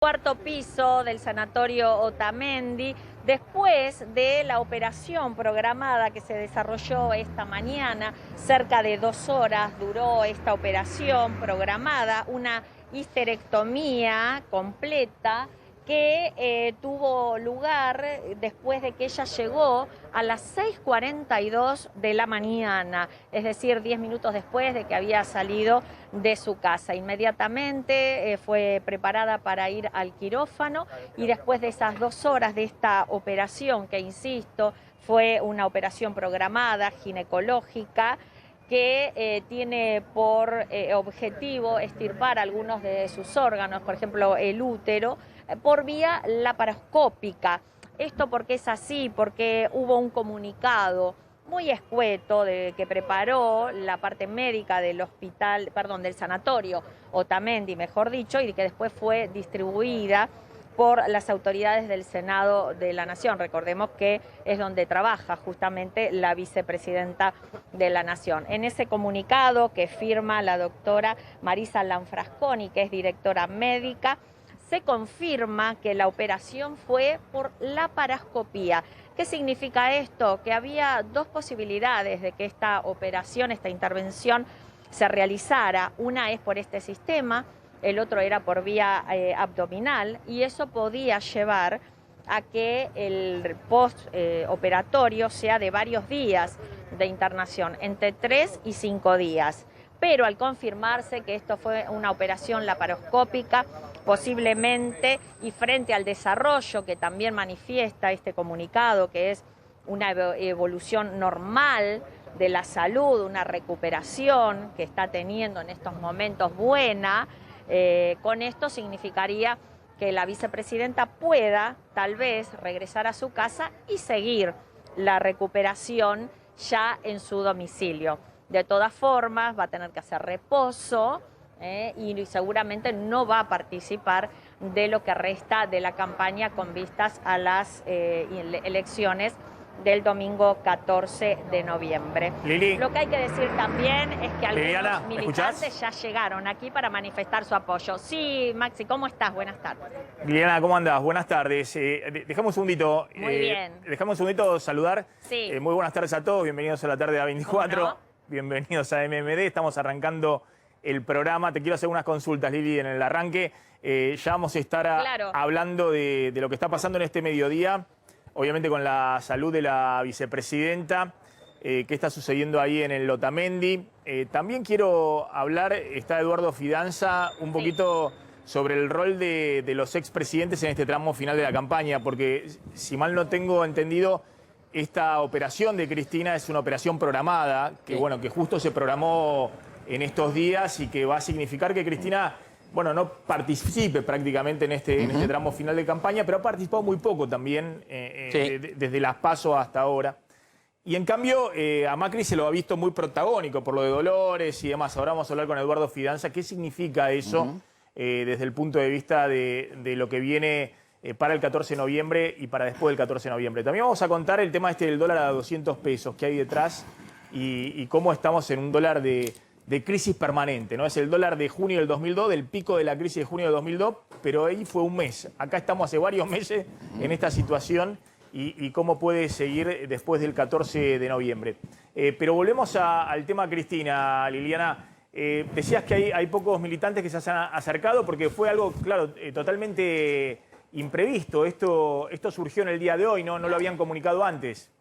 Cuarto piso del sanatorio Otamendi, después de la operación programada que se desarrolló esta mañana. Cerca de 2 horas duró esta operación programada, una histerectomía completa que tuvo lugar después de que ella llegó a las 6:42 de la mañana, es decir, 10 minutos después de que había salido de su casa. Inmediatamente fue preparada para ir al quirófano y después de esas 2 horas de esta operación, que insisto, fue una operación programada, ginecológica, que tiene por objetivo extirpar algunos de sus órganos, por ejemplo el útero, por vía laparoscópica. Esto porque es así, porque hubo un comunicado muy escueto que preparó la parte médica del hospital, perdón, del sanatorio Otamendi, mejor dicho, y que después fue distribuida por las autoridades del Senado de la Nación. Recordemos que es donde trabaja justamente la vicepresidenta de la Nación. En ese comunicado que firma la doctora Marisa Lanfrasconi, que es directora médica, se confirma que la operación fue por laparoscopía. ¿Qué significa esto? Que había 2 posibilidades de que esta operación, esta intervención se realizara. Una es por este sistema, el otro era por vía abdominal, y eso podía llevar a que el postoperatorio sea de varios días de internación, entre 3 y 5 días. Pero al confirmarse que esto fue una operación laparoscópica, posiblemente, y frente al desarrollo que también manifiesta este comunicado, que es una evolución normal de la salud, una recuperación que está teniendo en estos momentos buena, con esto significaría que la vicepresidenta pueda tal vez regresar a su casa y seguir la recuperación ya en su domicilio. De todas formas, va a tener que hacer reposo y seguramente no va a participar de lo que resta de la campaña con vistas a las elecciones del domingo 14 de noviembre. Lili. Lo que hay que decir también es que algunos Liliana, militantes ya llegaron aquí para manifestar su apoyo. Sí, Maxi, ¿cómo estás? Buenas tardes. Liliana, ¿cómo andás? Buenas tardes. Dejamos un segundito. Muy bien. Dejamos un segundito saludar. Sí. Muy buenas tardes a todos. Bienvenidos a la tarde de A24. ¿Cómo no? Bienvenidos a MMD. Estamos arrancando el programa. Te quiero hacer unas consultas, Lili, en el arranque. Ya vamos a estar hablando de lo que está pasando en este mediodía. Obviamente con la salud de la vicepresidenta, qué está sucediendo ahí en el Otamendi. También quiero hablar, está Eduardo Fidanza, un poquito sobre el rol de los expresidentes en este tramo final de la campaña, porque si mal no tengo entendido, esta operación de Cristina es una operación programada, que bueno, que justo se programó en estos días y que va a significar que Cristina, bueno, no participe prácticamente en este tramo final de campaña, pero ha participado muy poco también desde las PASO hasta ahora. Y en cambio, a Macri se lo ha visto muy protagónico por lo de Dolores y demás. Ahora vamos a hablar con Eduardo Fidanza. ¿Qué significa eso desde el punto de vista de lo que viene para el 14 de noviembre y para después del 14 de noviembre? También vamos a contar el tema del dólar a 200 pesos que hay detrás y cómo estamos en un dólar de crisis permanente, ¿no? Es el dólar de junio del 2002, del pico de la crisis de junio del 2002, pero ahí fue un mes. Acá estamos hace varios meses en esta situación y cómo puede seguir después del 14 de noviembre. Pero volvemos al tema Cristina, Liliana. Decías que hay pocos militantes que se han acercado porque fue algo, claro, totalmente imprevisto. Esto surgió en el día de hoy, ¿no? No lo habían comunicado antes.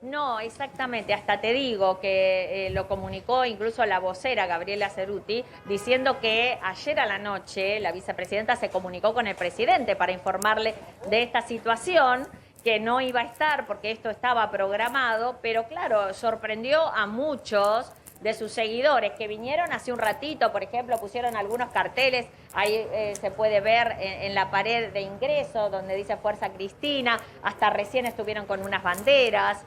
No, exactamente. Hasta te digo que lo comunicó incluso la vocera Gabriela Cerruti, diciendo que ayer a la noche la vicepresidenta se comunicó con el presidente para informarle de esta situación, que no iba a estar porque esto estaba programado, pero claro, sorprendió a muchos de sus seguidores que vinieron hace un ratito. Por ejemplo, pusieron algunos carteles, ahí se puede ver en la pared de ingreso donde dice Fuerza Cristina, hasta recién estuvieron con unas banderas.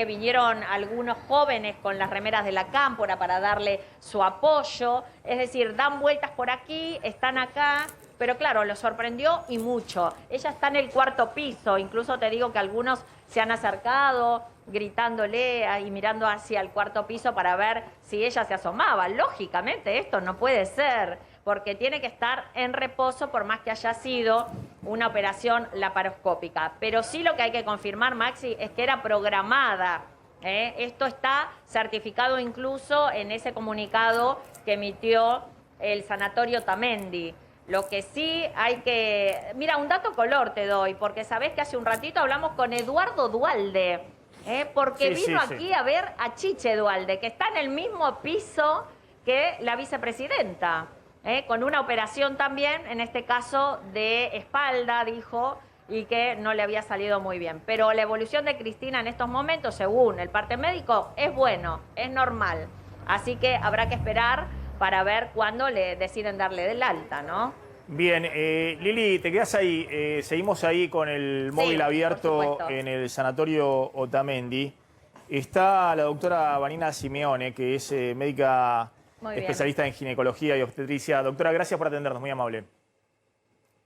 Vinieron algunos jóvenes con las remeras de la Cámpora para darle su apoyo. Es decir, dan vueltas por aquí, están acá, pero claro, los sorprendió y mucho. Ella está en el 4º piso, incluso te digo que algunos se han acercado gritándole y mirando hacia el 4º piso para ver si ella se asomaba. Lógicamente esto no puede ser, porque tiene que estar en reposo por más que haya sido una operación laparoscópica. Pero sí lo que hay que confirmar, Maxi, es que era programada. Esto está certificado incluso en ese comunicado que emitió el Sanatorio Otamendi. Lo que sí hay que... Mira, un dato color te doy, porque sabés que hace un ratito hablamos con Eduardo Duhalde, porque vino aquí a ver a Chiche Duhalde, que está en el mismo piso que la vicepresidenta, con una operación también, en este caso de espalda, dijo, y que no le había salido muy bien. Pero la evolución de Cristina en estos momentos, según el parte médico, es bueno, es normal. Así que habrá que esperar para ver cuándo le deciden darle del alta, ¿no? Bien, Lili, te quedas ahí. Seguimos ahí con el móvil abierto en el Sanatorio Otamendi. Está la doctora Vanina Simeone, que es médica especialista en ginecología y obstetricia. Doctora, gracias por atendernos, muy amable.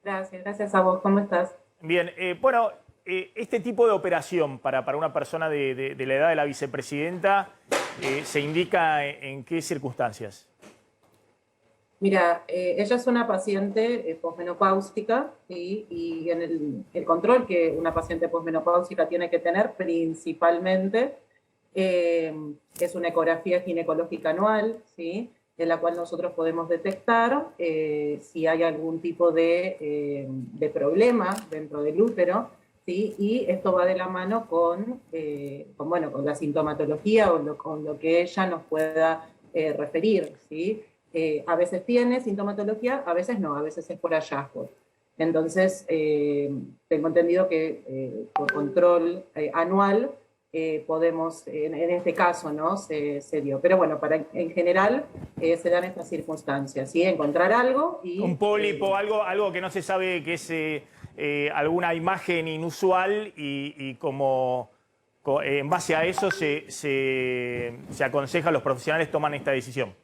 Gracias a vos. ¿Cómo estás? Bien, bueno, este tipo de operación para una persona de la edad de la vicepresidenta, ¿se indica en qué circunstancias? Mira, ella es una paciente posmenopáusica y en el control que una paciente posmenopáusica tiene que tener principalmente es una ecografía ginecológica anual, ¿sí? En la cual nosotros podemos detectar si hay algún tipo de problema dentro del útero, ¿sí? Y esto va de la mano con la sintomatología o con lo que ella nos pueda referir, ¿sí? A veces tiene sintomatología, a veces no, a veces es por hallazgo. Entonces, tengo entendido que por control anual podemos, en este caso, ¿no? Se dio. Pero bueno, en general se dan estas circunstancias, ¿sí? Encontrar algo y... Un pólipo, algo que no se sabe que es alguna imagen inusual y como en base a eso se aconseja, los profesionales toman esta decisión.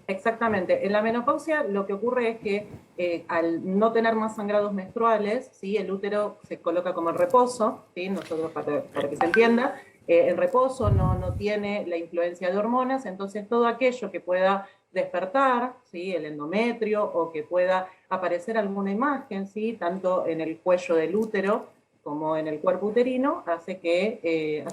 Exactamente. En la menopausia lo que ocurre es que al no tener más sangrados menstruales, ¿sí? El útero se coloca como en reposo, ¿sí? Nosotros, para que se entienda, en reposo no tiene la influencia de hormonas, entonces todo aquello que pueda despertar, ¿sí? El endometrio o que pueda aparecer alguna imagen, ¿sí? Tanto en el cuello del útero como en el cuerpo uterino, hace que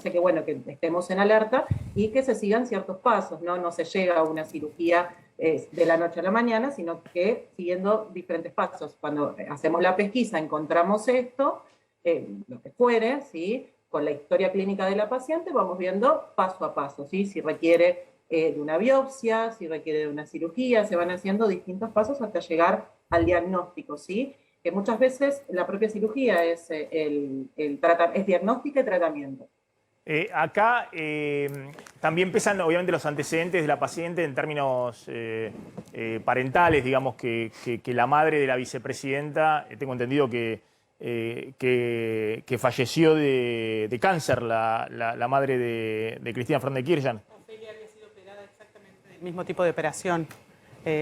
estemos en alerta y que se sigan ciertos pasos, ¿no? No se llega a una cirugía de la noche a la mañana, sino que siguiendo diferentes pasos. Cuando hacemos la pesquisa encontramos esto, lo que fuere, ¿sí? Con la historia clínica de la paciente vamos viendo paso a paso, ¿sí? Si requiere de una biopsia, si requiere de una cirugía, se van haciendo distintos pasos hasta llegar al diagnóstico, ¿sí? Que muchas veces la propia cirugía es diagnóstico y tratamiento. Acá también pesan obviamente los antecedentes de la paciente en términos parentales, digamos que la madre de la vicepresidenta, tengo entendido que falleció de cáncer, la madre de Cristina Fernández de Kirchner. Ofelia había sido operada exactamente del mismo tipo de operación.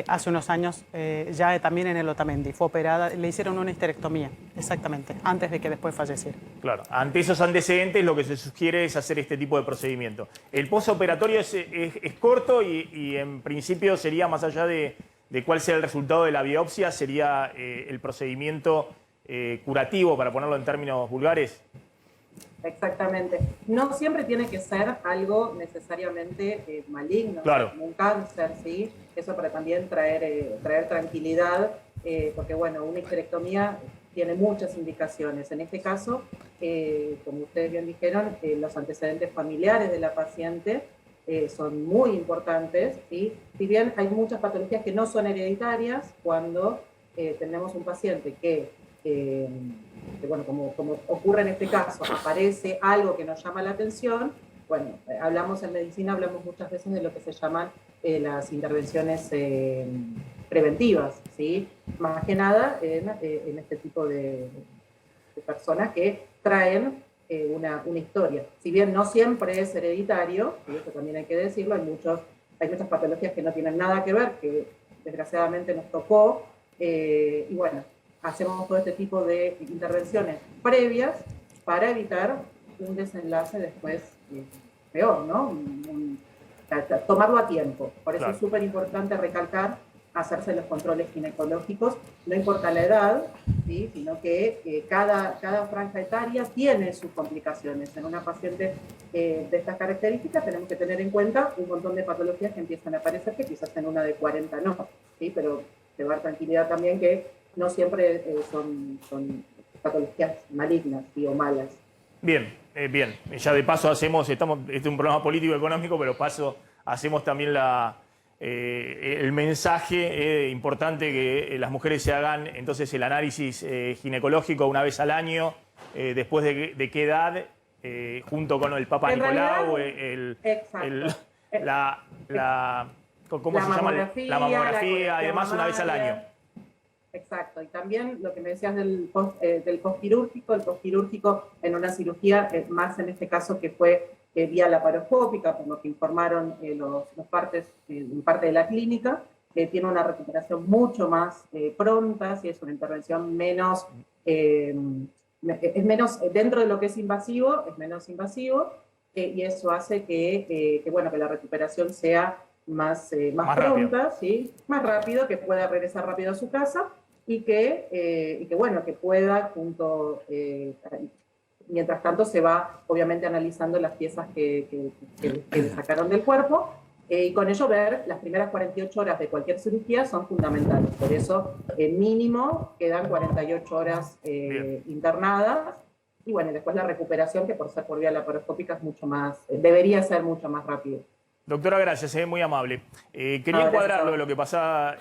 Hace unos años, ya también en el Otamendi, fue operada, le hicieron una histerectomía, exactamente, antes de que después falleciera. Claro, ante esos antecedentes lo que se sugiere es hacer este tipo de procedimiento. El postoperatorio es corto y en principio sería, más allá de cuál sea el resultado de la biopsia, sería el procedimiento curativo, para ponerlo en términos vulgares. Exactamente. No siempre tiene que ser algo necesariamente maligno, claro, como un cáncer, ¿sí? Eso para también traer tranquilidad, porque bueno, una histerectomía tiene muchas indicaciones. En este caso, como ustedes bien dijeron, los antecedentes familiares de la paciente son muy importantes, ¿sí? Si bien hay muchas patologías que no son hereditarias, cuando tenemos un paciente que bueno, como ocurre en este caso, aparece algo que nos llama la atención, bueno, hablamos en medicina, hablamos muchas veces de lo que se llaman las intervenciones preventivas, ¿sí? Más que nada en este tipo de personas que traen una historia. Si bien no siempre es hereditario, y eso también hay que decirlo, hay muchas patologías que no tienen nada que ver, que desgraciadamente nos tocó, y bueno, hacemos todo este tipo de intervenciones previas para evitar un desenlace después peor, ¿no? Tomarlo a tiempo. Por eso es súper importante recalcar hacerse los controles ginecológicos, no importa la edad, ¿sí? Sino que cada franja etaria tiene sus complicaciones. En una paciente de estas características tenemos que tener en cuenta un montón de patologías que empiezan a aparecer, que quizás en una de 40 no, ¿sí? Pero llevar tranquilidad también que no siempre son patologías malignas, ¿sí? O malas. Bien, bien. Ya de paso este es un programa político-económico, pero hacemos también el mensaje importante que las mujeres se hagan entonces el análisis ginecológico una vez al año, después de qué edad, junto con el Papa Nicolau, ¿cómo se llama? La mamografía y demás una vez al año. Exacto, y también lo que me decías del postquirúrgico, el postquirúrgico en una cirugía, más en este caso que fue vía laparoscópica, por lo que informaron los partes en parte de la clínica, tiene una recuperación mucho más pronta, si es una intervención menos, es menos, dentro de lo que es invasivo, es menos invasivo, y eso hace que la recuperación sea más pronta, ¿sí? Más rápido, que pueda regresar rápido a su casa y que pueda mientras tanto se va obviamente analizando las piezas que le sacaron del cuerpo y con ello ver las primeras 48 horas de cualquier cirugía son fundamentales. Por eso mínimo quedan 48 horas internadas y bueno, después la recuperación que por ser por vía laparoscópica es mucho más, debería ser mucho más rápido. Doctora, gracias, muy amable. Quería encuadrarlo de lo que pasaba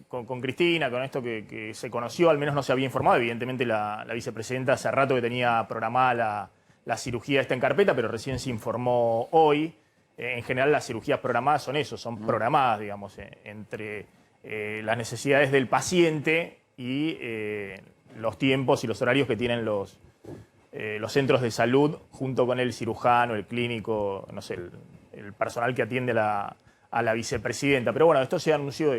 con Cristina, con esto que se conoció, al menos no se había informado. Evidentemente la vicepresidenta hace rato que tenía programada la cirugía esta en carpeta, pero recién se informó hoy. En general las cirugías programadas son eso, son programadas, digamos, entre las necesidades del paciente y los tiempos y los horarios que tienen los centros de salud junto con el cirujano, el clínico, no sé, el personal que atiende a la vicepresidenta. Pero bueno, esto se anunció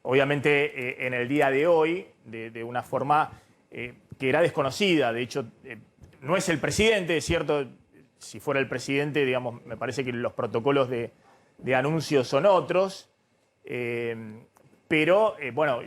obviamente en el día de hoy de una forma que era desconocida. De hecho, no es el presidente, es cierto, si fuera el presidente, digamos, me parece que los protocolos de anuncios son otros. Pero,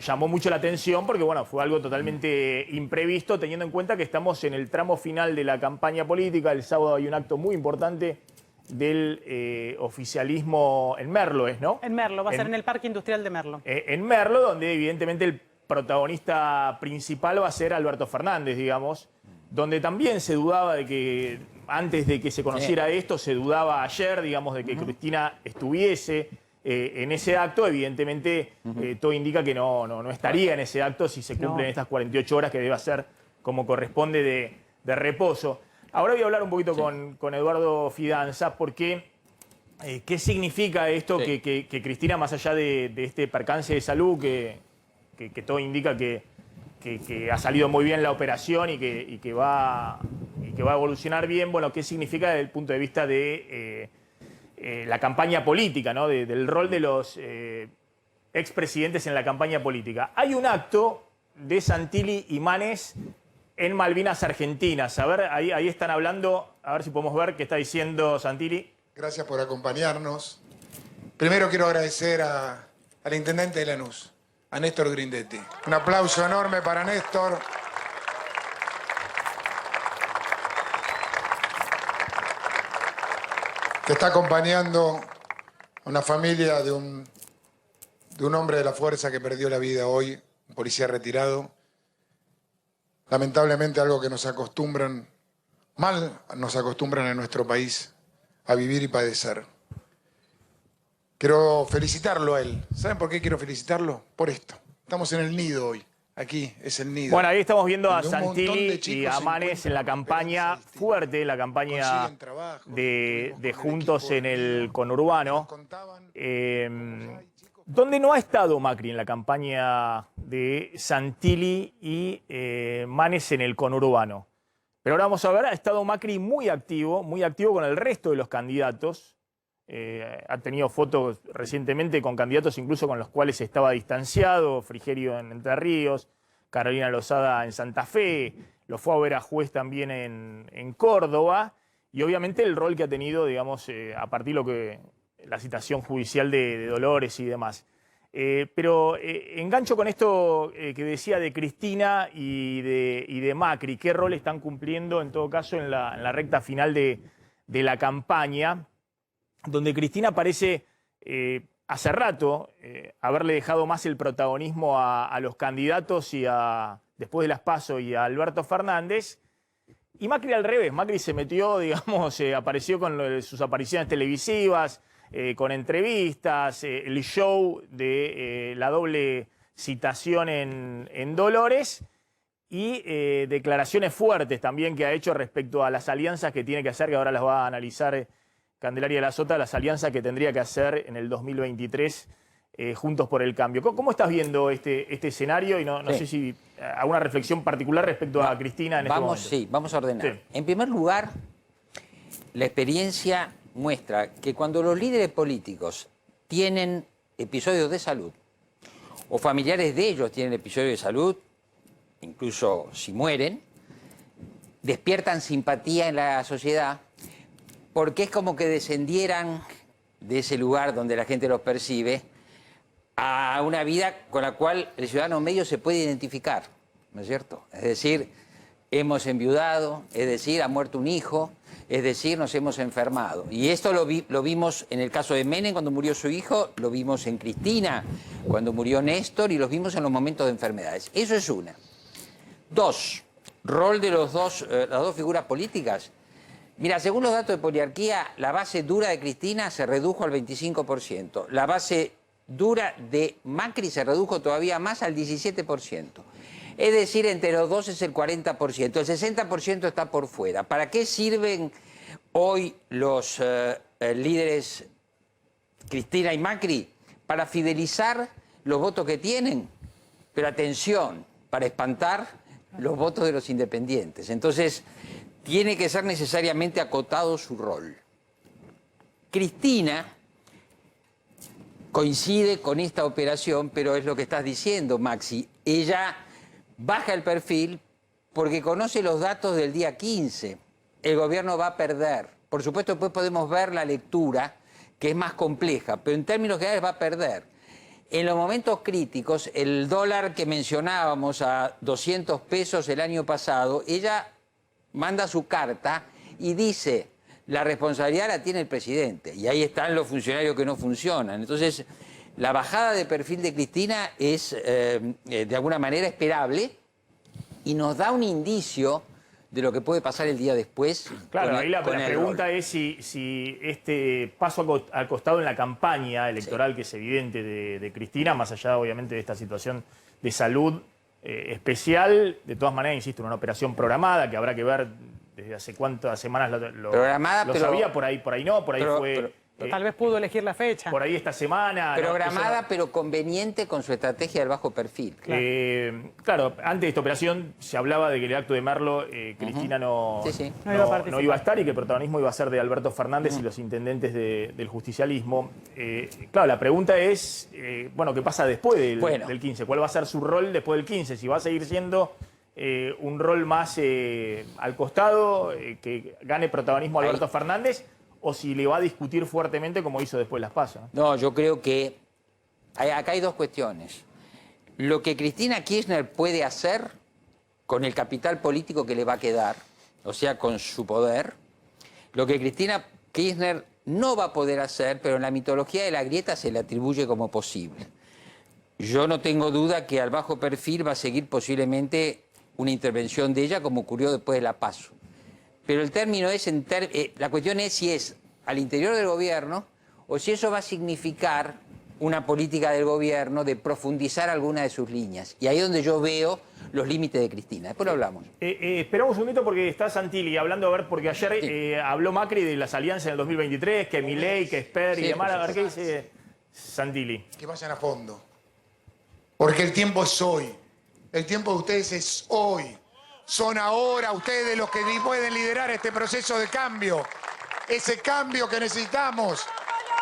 llamó mucho la atención porque, fue algo totalmente imprevisto, teniendo en cuenta que estamos en el tramo final de la campaña política. El sábado hay un acto muy importante del oficialismo en Merlo, ¿no? En Merlo, va a ser en el Parque Industrial de Merlo. En Merlo, donde evidentemente el protagonista principal va a ser Alberto Fernández, digamos, donde también se dudaba de que, antes de que se conociera esto, se dudaba ayer, digamos, de que Cristina estuviese en ese acto. Evidentemente, todo indica que no estaría en ese acto si se cumplen estas 48 horas que debe hacer como corresponde de reposo. Ahora voy a hablar un poquito con Eduardo Fidanza, porque ¿qué significa esto que Cristina, más allá de este percance de salud, que todo indica que ha salido muy bien la operación y que va a evolucionar bien? Bueno, ¿qué significa desde el punto de vista de la campaña política, ¿no? Del rol de los expresidentes en la campaña política? Hay un acto de Santilli y Manes en Malvinas Argentinas. A ver, ahí están hablando, a ver si podemos ver qué está diciendo Santilli. Gracias por acompañarnos. Primero quiero agradecer al intendente de Lanús, a Néstor Grindetti. Un aplauso enorme para Néstor. Que está acompañando a una familia de un hombre de la fuerza que perdió la vida hoy, un policía retirado. Lamentablemente algo que nos acostumbran en nuestro país a vivir y padecer. Quiero felicitarlo a él. ¿Saben por qué quiero felicitarlo? Por esto. Estamos en el nido hoy. Aquí es el nido. Bueno, ahí estamos viendo a Santilli y a Manes en la campaña fuerte, la campaña de Juntos en el conurbano. ¿Dónde no ha estado Macri en la campaña de Santilli y Manes en el conurbano? Pero ahora vamos a ver, ha estado Macri muy activo con el resto de los candidatos. Ha tenido fotos recientemente con candidatos incluso con los cuales estaba distanciado: Frigerio en Entre Ríos, Carolina Lozada en Santa Fe, lo fue a ver a Juez también en Córdoba, y obviamente el rol que ha tenido, digamos, a partir de la citación judicial de Dolores y demás. Pero engancho con esto que decía de Cristina y de Macri. ¿Qué rol están cumpliendo, en todo caso, en la recta final de la campaña? Donde Cristina parece, hace rato, haberle dejado más el protagonismo a los candidatos y después de las PASO y a Alberto Fernández. Y Macri al revés. Macri se metió, digamos, apareció con sus apariciones televisivas, con entrevistas, el show de la doble citación en Dolores y declaraciones fuertes también que ha hecho respecto a las alianzas que tiene que hacer, que ahora las va a analizar Candelaria de la Sota, las alianzas que tendría que hacer en el 2023 Juntos por el Cambio. ¿Cómo estás viendo este escenario? Y no sé si alguna reflexión particular respecto a Cristina en este momento. Sí, vamos a ordenar. Sí. En primer lugar, la experiencia muestra que cuando los líderes políticos tienen episodios de salud, o familiares de ellos tienen episodios de salud, incluso si mueren, despiertan simpatía en la sociedad, porque es como que descendieran de ese lugar donde la gente los percibe a una vida con la cual el ciudadano medio se puede identificar, ¿no es cierto? Es decir, hemos enviudado, es decir, ha muerto un hijo, es decir, nos hemos enfermado. Y esto lo vimos en el caso de Menem cuando murió su hijo, lo vimos en Cristina cuando murió Néstor y lo vimos en los momentos de enfermedades. Eso es una. Dos, rol de las dos figuras políticas. Mira, según los datos de Poliarquía, la base dura de Cristina se redujo al 25%. La base dura de Macri se redujo todavía más al 17%. Es decir, entre los dos es el 40%. El 60% está por fuera. ¿Para qué sirven hoy los líderes Cristina y Macri? Para fidelizar los votos que tienen. Pero atención, para espantar los votos de los independientes. Entonces, tiene que ser necesariamente acotado su rol. Cristina coincide con esta operación, pero es lo que estás diciendo, Maxi. Ella baja el perfil porque conoce los datos del día 15. El gobierno va a perder. Por supuesto, después podemos ver la lectura, que es más compleja, pero en términos generales va a perder. En los momentos críticos, el dólar que mencionábamos a 200 pesos el año pasado, ella manda su carta y dice, la responsabilidad la tiene el presidente. Y ahí están los funcionarios que no funcionan. Entonces, la bajada de perfil de Cristina es, de alguna manera, esperable y nos da un indicio de lo que puede pasar el día después. Claro, ahí la pregunta es si este paso al costado en la campaña electoral, que es evidente de Cristina, más allá, obviamente, de esta situación de salud especial, de todas maneras, insisto, una operación programada que habrá que ver desde hace cuántas semanas lo sabía, por ahí no, por ahí fue... tal vez pudo elegir la fecha. Por ahí esta semana. Programada, pero conveniente con su estrategia del bajo perfil. Claro, antes de esta operación se hablaba de que el acto de Merlo, Cristina no iba a estar y que el protagonismo iba a ser de Alberto Fernández y los intendentes del justicialismo. Claro, la pregunta es, bueno, ¿qué pasa después del 15? ¿Cuál va a ser su rol después del 15? Si va a seguir siendo un rol más al costado, que gane protagonismo Alberto Fernández, o si le va a discutir fuertemente como hizo después las PASO. No, yo creo que acá hay dos cuestiones. Lo que Cristina Kirchner puede hacer con el capital político que le va a quedar, o sea, con su poder, lo que Cristina Kirchner no va a poder hacer, pero en la mitología de la grieta se le atribuye como posible. Yo no tengo duda que al bajo perfil va a seguir posiblemente una intervención de ella, como ocurrió después de la PASO. Pero el término es, la cuestión es si es al interior del gobierno o si eso va a significar una política del gobierno de profundizar alguna de sus líneas. Y ahí es donde yo veo los límites de Cristina. Después lo hablamos. Esperamos un momento porque está Santilli hablando, a ver, porque ayer habló Macri de las alianzas en el 2023, que Milei, que Esper y demás. A ver qué dice Santilli. Que vayan a fondo. Porque el tiempo es hoy. El tiempo de ustedes es hoy. Son ahora ustedes los que pueden liderar este proceso de cambio. Ese cambio que necesitamos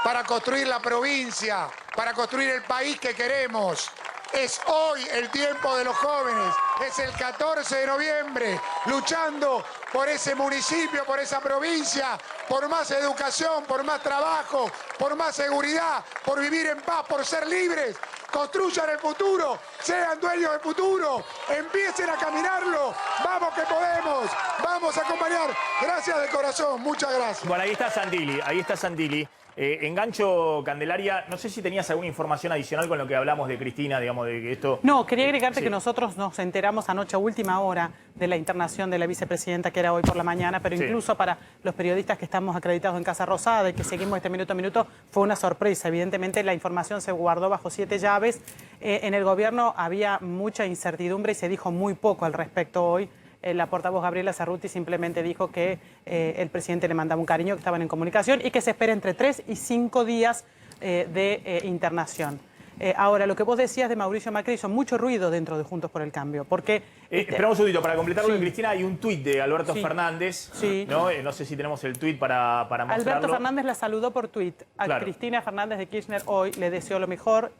para construir la provincia, para construir el país que queremos. Es hoy el tiempo de los jóvenes. Es el 14 de noviembre, luchando por ese municipio, por esa provincia, por más educación, por más trabajo, por más seguridad, por vivir en paz, por ser libres. Construyan el futuro, sean dueños del futuro, empiecen a caminarlo. Vamos que podemos, vamos a acompañar. Gracias de corazón, muchas gracias. Bueno, ahí está Santilli. Engancho, Candelaria, no sé si tenías alguna información adicional con lo que hablamos de Cristina, digamos, de que esto... No, quería agregarte sí. que nosotros nos enteramos anoche a última hora de la internación de la vicepresidenta, que era hoy por la mañana, pero incluso para los periodistas que estamos acreditados en Casa Rosada y que seguimos este minuto a minuto, fue una sorpresa. Evidentemente la información se guardó bajo 7 llaves. En el gobierno había mucha incertidumbre y se dijo muy poco al respecto hoy. La portavoz Gabriela Cerruti simplemente dijo que el presidente le mandaba un cariño, que estaban en comunicación y que se espera entre 3 y 5 días de internación. Ahora, lo que vos decías de Mauricio Macri hizo mucho ruido dentro de Juntos por el Cambio, porque... Esperamos un segundito, para completarlo de Cristina, hay un tuit de Alberto Fernández, ¿no? No sé si tenemos el tuit para mostrarlo. Alberto Fernández la saludó por tuit. A Cristina Fernández de Kirchner hoy le deseó lo mejor,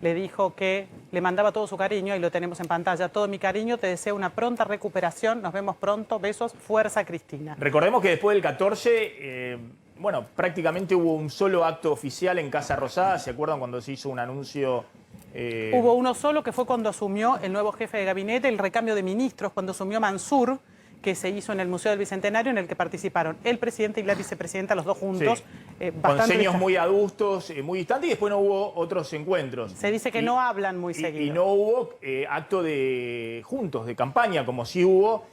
le dijo que le mandaba todo su cariño, y lo tenemos en pantalla, todo mi cariño, te deseo una pronta recuperación, nos vemos pronto, besos, fuerza Cristina. Recordemos que después del 14, bueno, prácticamente hubo un solo acto oficial en Casa Rosada, ¿se acuerdan cuando se hizo un anuncio? Hubo uno solo, que fue cuando asumió el nuevo jefe de gabinete, el recambio de ministros, cuando asumió Mansur, que se hizo en el Museo del Bicentenario, en el que participaron el presidente y la vicepresidenta, los dos juntos. Sí. Con seños muy adustos, muy distantes, y después no hubo otros encuentros. Se dice que no hablan muy seguido. Y no hubo acto de juntos, de campaña, como sí hubo.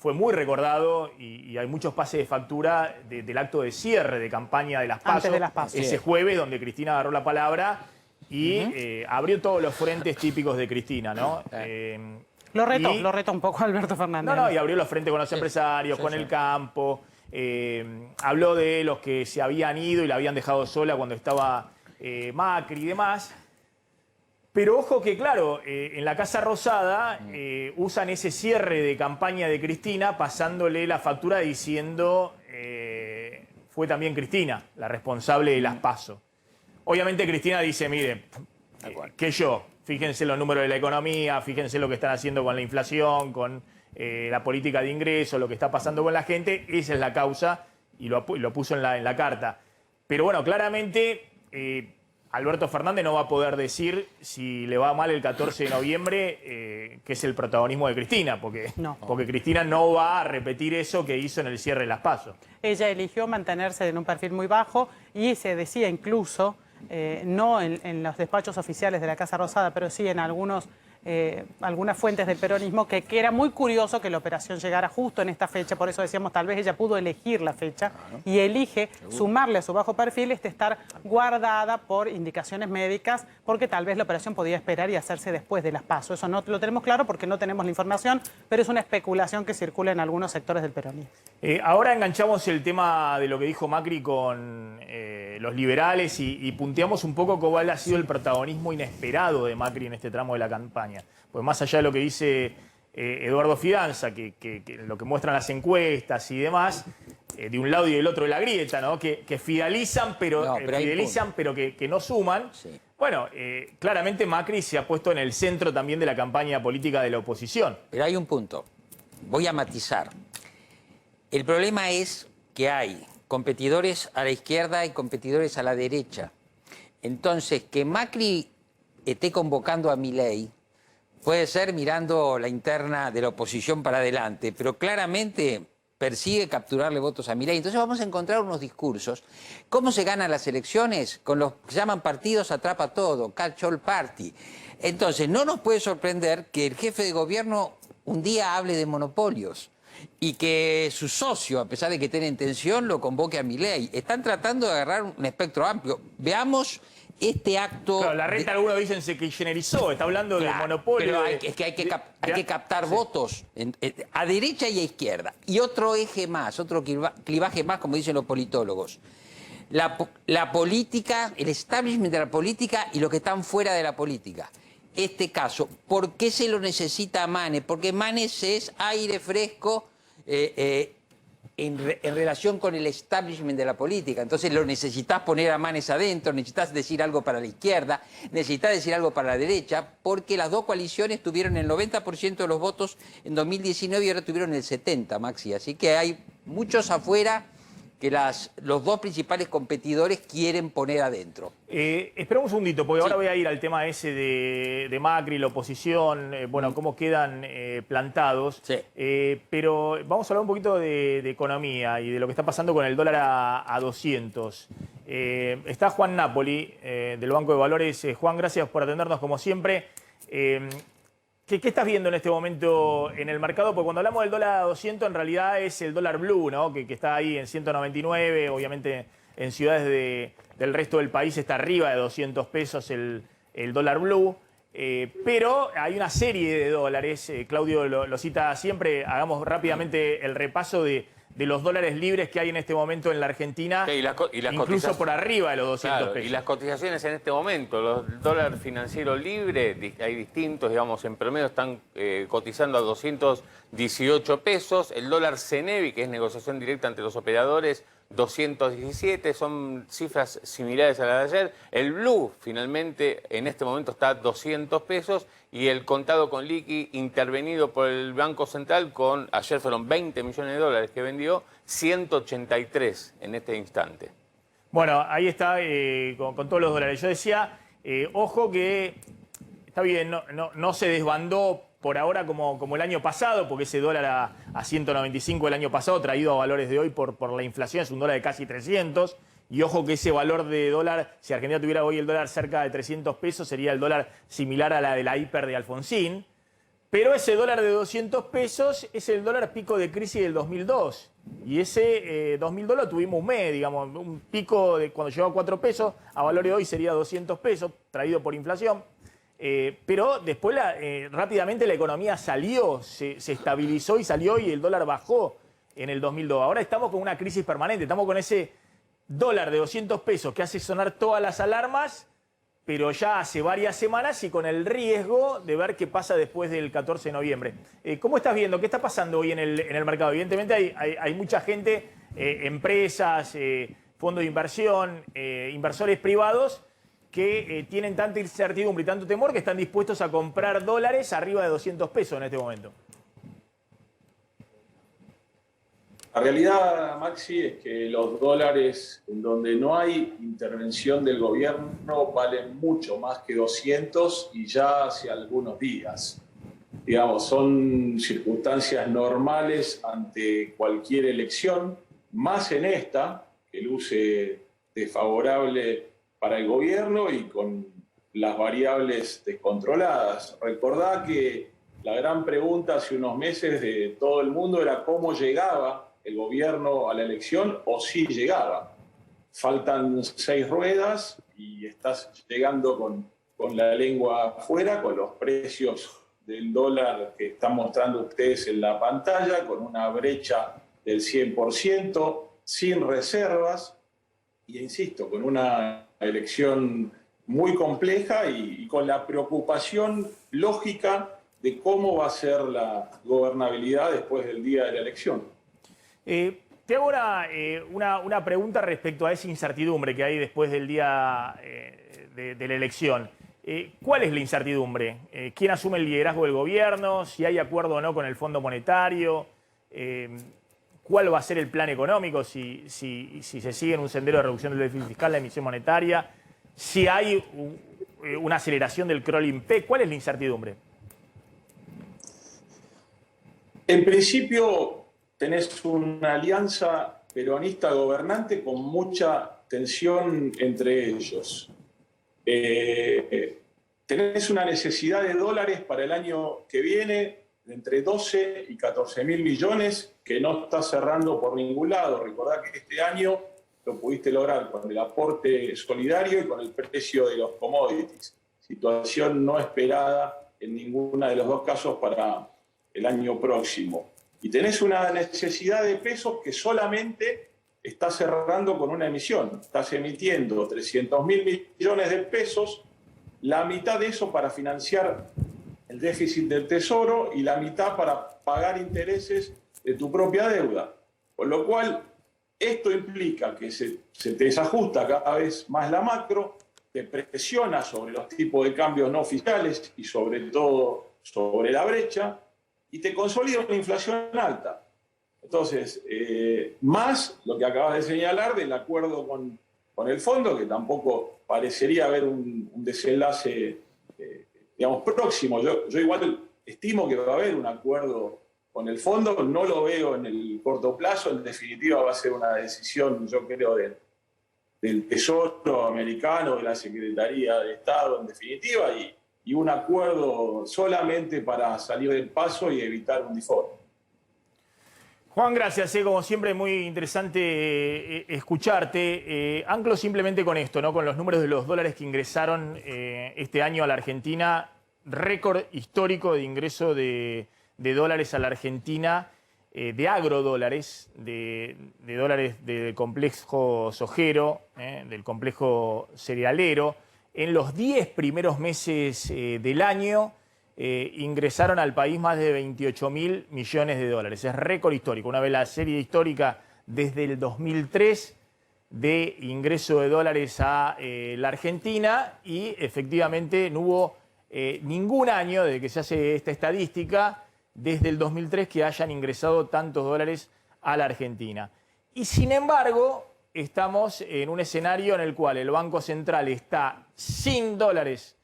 Fue muy recordado y hay muchos pases de factura del acto de cierre de campaña de las PASO. Antes de las PASO. Ese jueves, donde Cristina agarró la palabra y abrió todos los frentes típicos de Cristina, ¿no? Lo retó un poco Alberto Fernández. No, y abrió los frentes con los empresarios, con el campo. Habló de los que se habían ido y la habían dejado sola cuando estaba Macri y demás. Pero ojo que, claro, en la Casa Rosada usan ese cierre de campaña de Cristina pasándole la factura diciendo fue también Cristina la responsable de las PASO. Obviamente Cristina dice, mire, que yo... Fíjense los números de la economía, fíjense lo que están haciendo con la inflación, con la política de ingresos, lo que está pasando con la gente. Esa es la causa y lo puso en la carta. Pero bueno, claramente Alberto Fernández no va a poder decir si le va mal el 14 de noviembre que es el protagonismo de Cristina, porque Cristina no va a repetir eso que hizo en el cierre de las PASO. Ella eligió mantenerse en un perfil muy bajo y se decía incluso... no en los despachos oficiales de la Casa Rosada, pero sí en algunas fuentes del peronismo, que era muy curioso que la operación llegara justo en esta fecha. Por eso decíamos, tal vez ella pudo elegir la fecha y elige sumarle a su bajo perfil estar guardada por indicaciones médicas, porque tal vez la operación podía esperar y hacerse después de las PASO. Eso no lo tenemos claro porque no tenemos la información, pero es una especulación que circula en algunos sectores del peronismo. Ahora enganchamos el tema de lo que dijo Macri con los liberales y punteamos un poco cuál ha sido el protagonismo inesperado de Macri en este tramo de la campaña. Pues más allá de lo que dice Eduardo Fidanza, que lo que muestran las encuestas y demás, de un lado y del otro de la grieta, ¿no? Que fidelizan, pero que no suman. Sí. Bueno, claramente Macri se ha puesto en el centro también de la campaña política de la oposición. Pero hay un punto. Voy a matizar. El problema es que hay competidores a la izquierda y competidores a la derecha. Entonces, que Macri esté convocando a Milei puede ser mirando la interna de la oposición para adelante, pero claramente persigue capturarle votos a Milei. Entonces vamos a encontrar unos discursos. ¿Cómo se ganan las elecciones? Con los que se llaman partidos atrapa todo, catch all party. Entonces no nos puede sorprender que el jefe de gobierno un día hable de monopolios y que su socio, a pesar de que tiene intención, lo convoque a Milei. Están tratando de agarrar un espectro amplio. Veamos este acto... Claro, la reta, algunos dicen, se kirchnerizó, está hablando de monopolio. Pero es que hay que captar votos a derecha y a izquierda. Y otro eje más, otro clivaje más, como dicen los politólogos. La política, el establishment de la política y los que están fuera de la política. Este caso, ¿por qué se lo necesita a Manes? Porque Manes es aire fresco en relación con el establishment de la política. Entonces lo necesitas poner a Manes adentro, necesitas decir algo para la izquierda, necesitas decir algo para la derecha, porque las dos coaliciones tuvieron el 90% de los votos en 2019 y ahora tuvieron el 70%, Maxi. Así que hay muchos afuera que los dos principales competidores quieren poner adentro. Esperamos un segundito, porque ahora voy a ir al tema ese de Macri, la oposición, bueno, cómo quedan plantados. Sí. Pero vamos a hablar un poquito de economía y de lo que está pasando con el dólar a 200. Está Juan Napoli, del Banco de Valores. Juan, gracias por atendernos como siempre. ¿Qué estás viendo en este momento en el mercado? Porque cuando hablamos del dólar a 200, en realidad es el dólar blue, ¿no? Que está ahí en 199, obviamente en ciudades del resto del país está arriba de 200 pesos el dólar blue. Pero hay una serie de dólares, Claudio lo cita siempre, hagamos rápidamente el repaso de los dólares libres que hay en este momento en la Argentina, y las incluso por arriba de los 200 pesos. Y las cotizaciones en este momento, los dólares financieros libres, hay distintos, digamos, en promedio están cotizando a 218 pesos. El dólar CENEVI, que es negociación directa entre los operadores, 217, son cifras similares a las de ayer. El blue, finalmente, en este momento está a 200 pesos y el contado con liqui intervenido por el Banco Central, ayer fueron 20 millones de dólares que vendió, 183 en este instante. Bueno, ahí está con todos los dólares. Yo decía, ojo que está bien, no se desbandó por ahora como el año pasado, porque ese dólar a 195 el año pasado, traído a valores de hoy por la inflación, es un dólar de casi 300. Y ojo que ese valor de dólar, si Argentina tuviera hoy el dólar cerca de 300 pesos, sería el dólar similar a la de la hiper de Alfonsín. Pero ese dólar de 200 pesos es el dólar pico de crisis del 2002. Y ese 2002 lo tuvimos un mes, digamos, un pico de cuando llegó a 4 pesos, a valor de hoy sería 200 pesos, traído por inflación. Pero después rápidamente la economía salió, se estabilizó y salió y el dólar bajó en el 2002. Ahora estamos con una crisis permanente, estamos con ese dólar de 200 pesos que hace sonar todas las alarmas, pero ya hace varias semanas y con el riesgo de ver qué pasa después del 14 de noviembre. ¿Cómo estás viendo? ¿Qué está pasando hoy en el mercado? Evidentemente hay mucha gente, empresas, fondos de inversión, inversores privados, que tienen tanta incertidumbre y tanto temor que están dispuestos a comprar dólares arriba de 200 pesos en este momento. La realidad, Maxi, es que los dólares en donde no hay intervención del gobierno valen mucho más que 200 y ya hace algunos días. Digamos, son circunstancias normales ante cualquier elección, más en esta, que luce desfavorable para el gobierno y con las variables descontroladas. Recordá que la gran pregunta hace unos meses de todo el mundo era cómo llegaba el gobierno a la elección o si llegaba. Faltan 6 ruedas y estás llegando con la lengua afuera, con los precios del dólar que están mostrando ustedes en la pantalla, con una brecha del 100%, sin reservas, y insisto, con una elección muy compleja y con la preocupación lógica de cómo va a ser la gobernabilidad después del día de la elección. Te hago una pregunta respecto a esa incertidumbre que hay después del día de la elección. ¿Cuál es la incertidumbre? ¿Quién asume el liderazgo del gobierno? ¿Si hay acuerdo o no con el Fondo Monetario? ¿Cuál va a ser el plan económico? Si se sigue en un sendero de reducción del déficit fiscal, la emisión monetaria. Si hay una aceleración del crawl-impec. ¿Cuál es la incertidumbre? En principio, tenés una alianza peronista gobernante con mucha tensión entre ellos. Tenés una necesidad de dólares para el año que viene de entre 12 y 14 mil millones que no está cerrando por ningún lado. Recordá que este año lo pudiste lograr con el aporte solidario y con el precio de los commodities. Situación no esperada en ninguna de los dos casos para el año próximo. Y tenés una necesidad de pesos que solamente está cerrando con una emisión. Estás emitiendo 300 mil millones de pesos, la mitad de eso para financiar el déficit del Tesoro y la mitad para pagar intereses de tu propia deuda. Con lo cual, esto implica que se te desajusta cada vez más la macro, te presiona sobre los tipos de cambios no oficiales y sobre todo sobre la brecha, y te consolida una inflación alta. Entonces, más lo que acabas de señalar del acuerdo con el fondo, que tampoco parecería haber un desenlace, digamos, próximo. Yo igual estimo que va a haber un acuerdo con el fondo, no lo veo en el corto plazo, en definitiva va a ser una decisión, yo creo, del Tesoro americano, de la Secretaría de Estado, en definitiva, y un acuerdo solamente para salir del paso y evitar un default. Juan, gracias. Como siempre, muy interesante escucharte. Anclo simplemente con esto, ¿no? Con los números de los dólares que ingresaron este año a la Argentina. Récord histórico de ingreso de dólares a la Argentina, de agrodólares, de dólares del complejo sojero, del complejo cerealero. En los 10 primeros meses del año, ingresaron al país más de 28.000 millones de dólares. Es récord histórico. Una vez la serie histórica desde el 2003 de ingreso de dólares a la Argentina, y efectivamente no hubo ningún año desde que se hace esta estadística, desde el 2003, que hayan ingresado tantos dólares a la Argentina. Y sin embargo, estamos en un escenario en el cual el Banco Central está sin dólares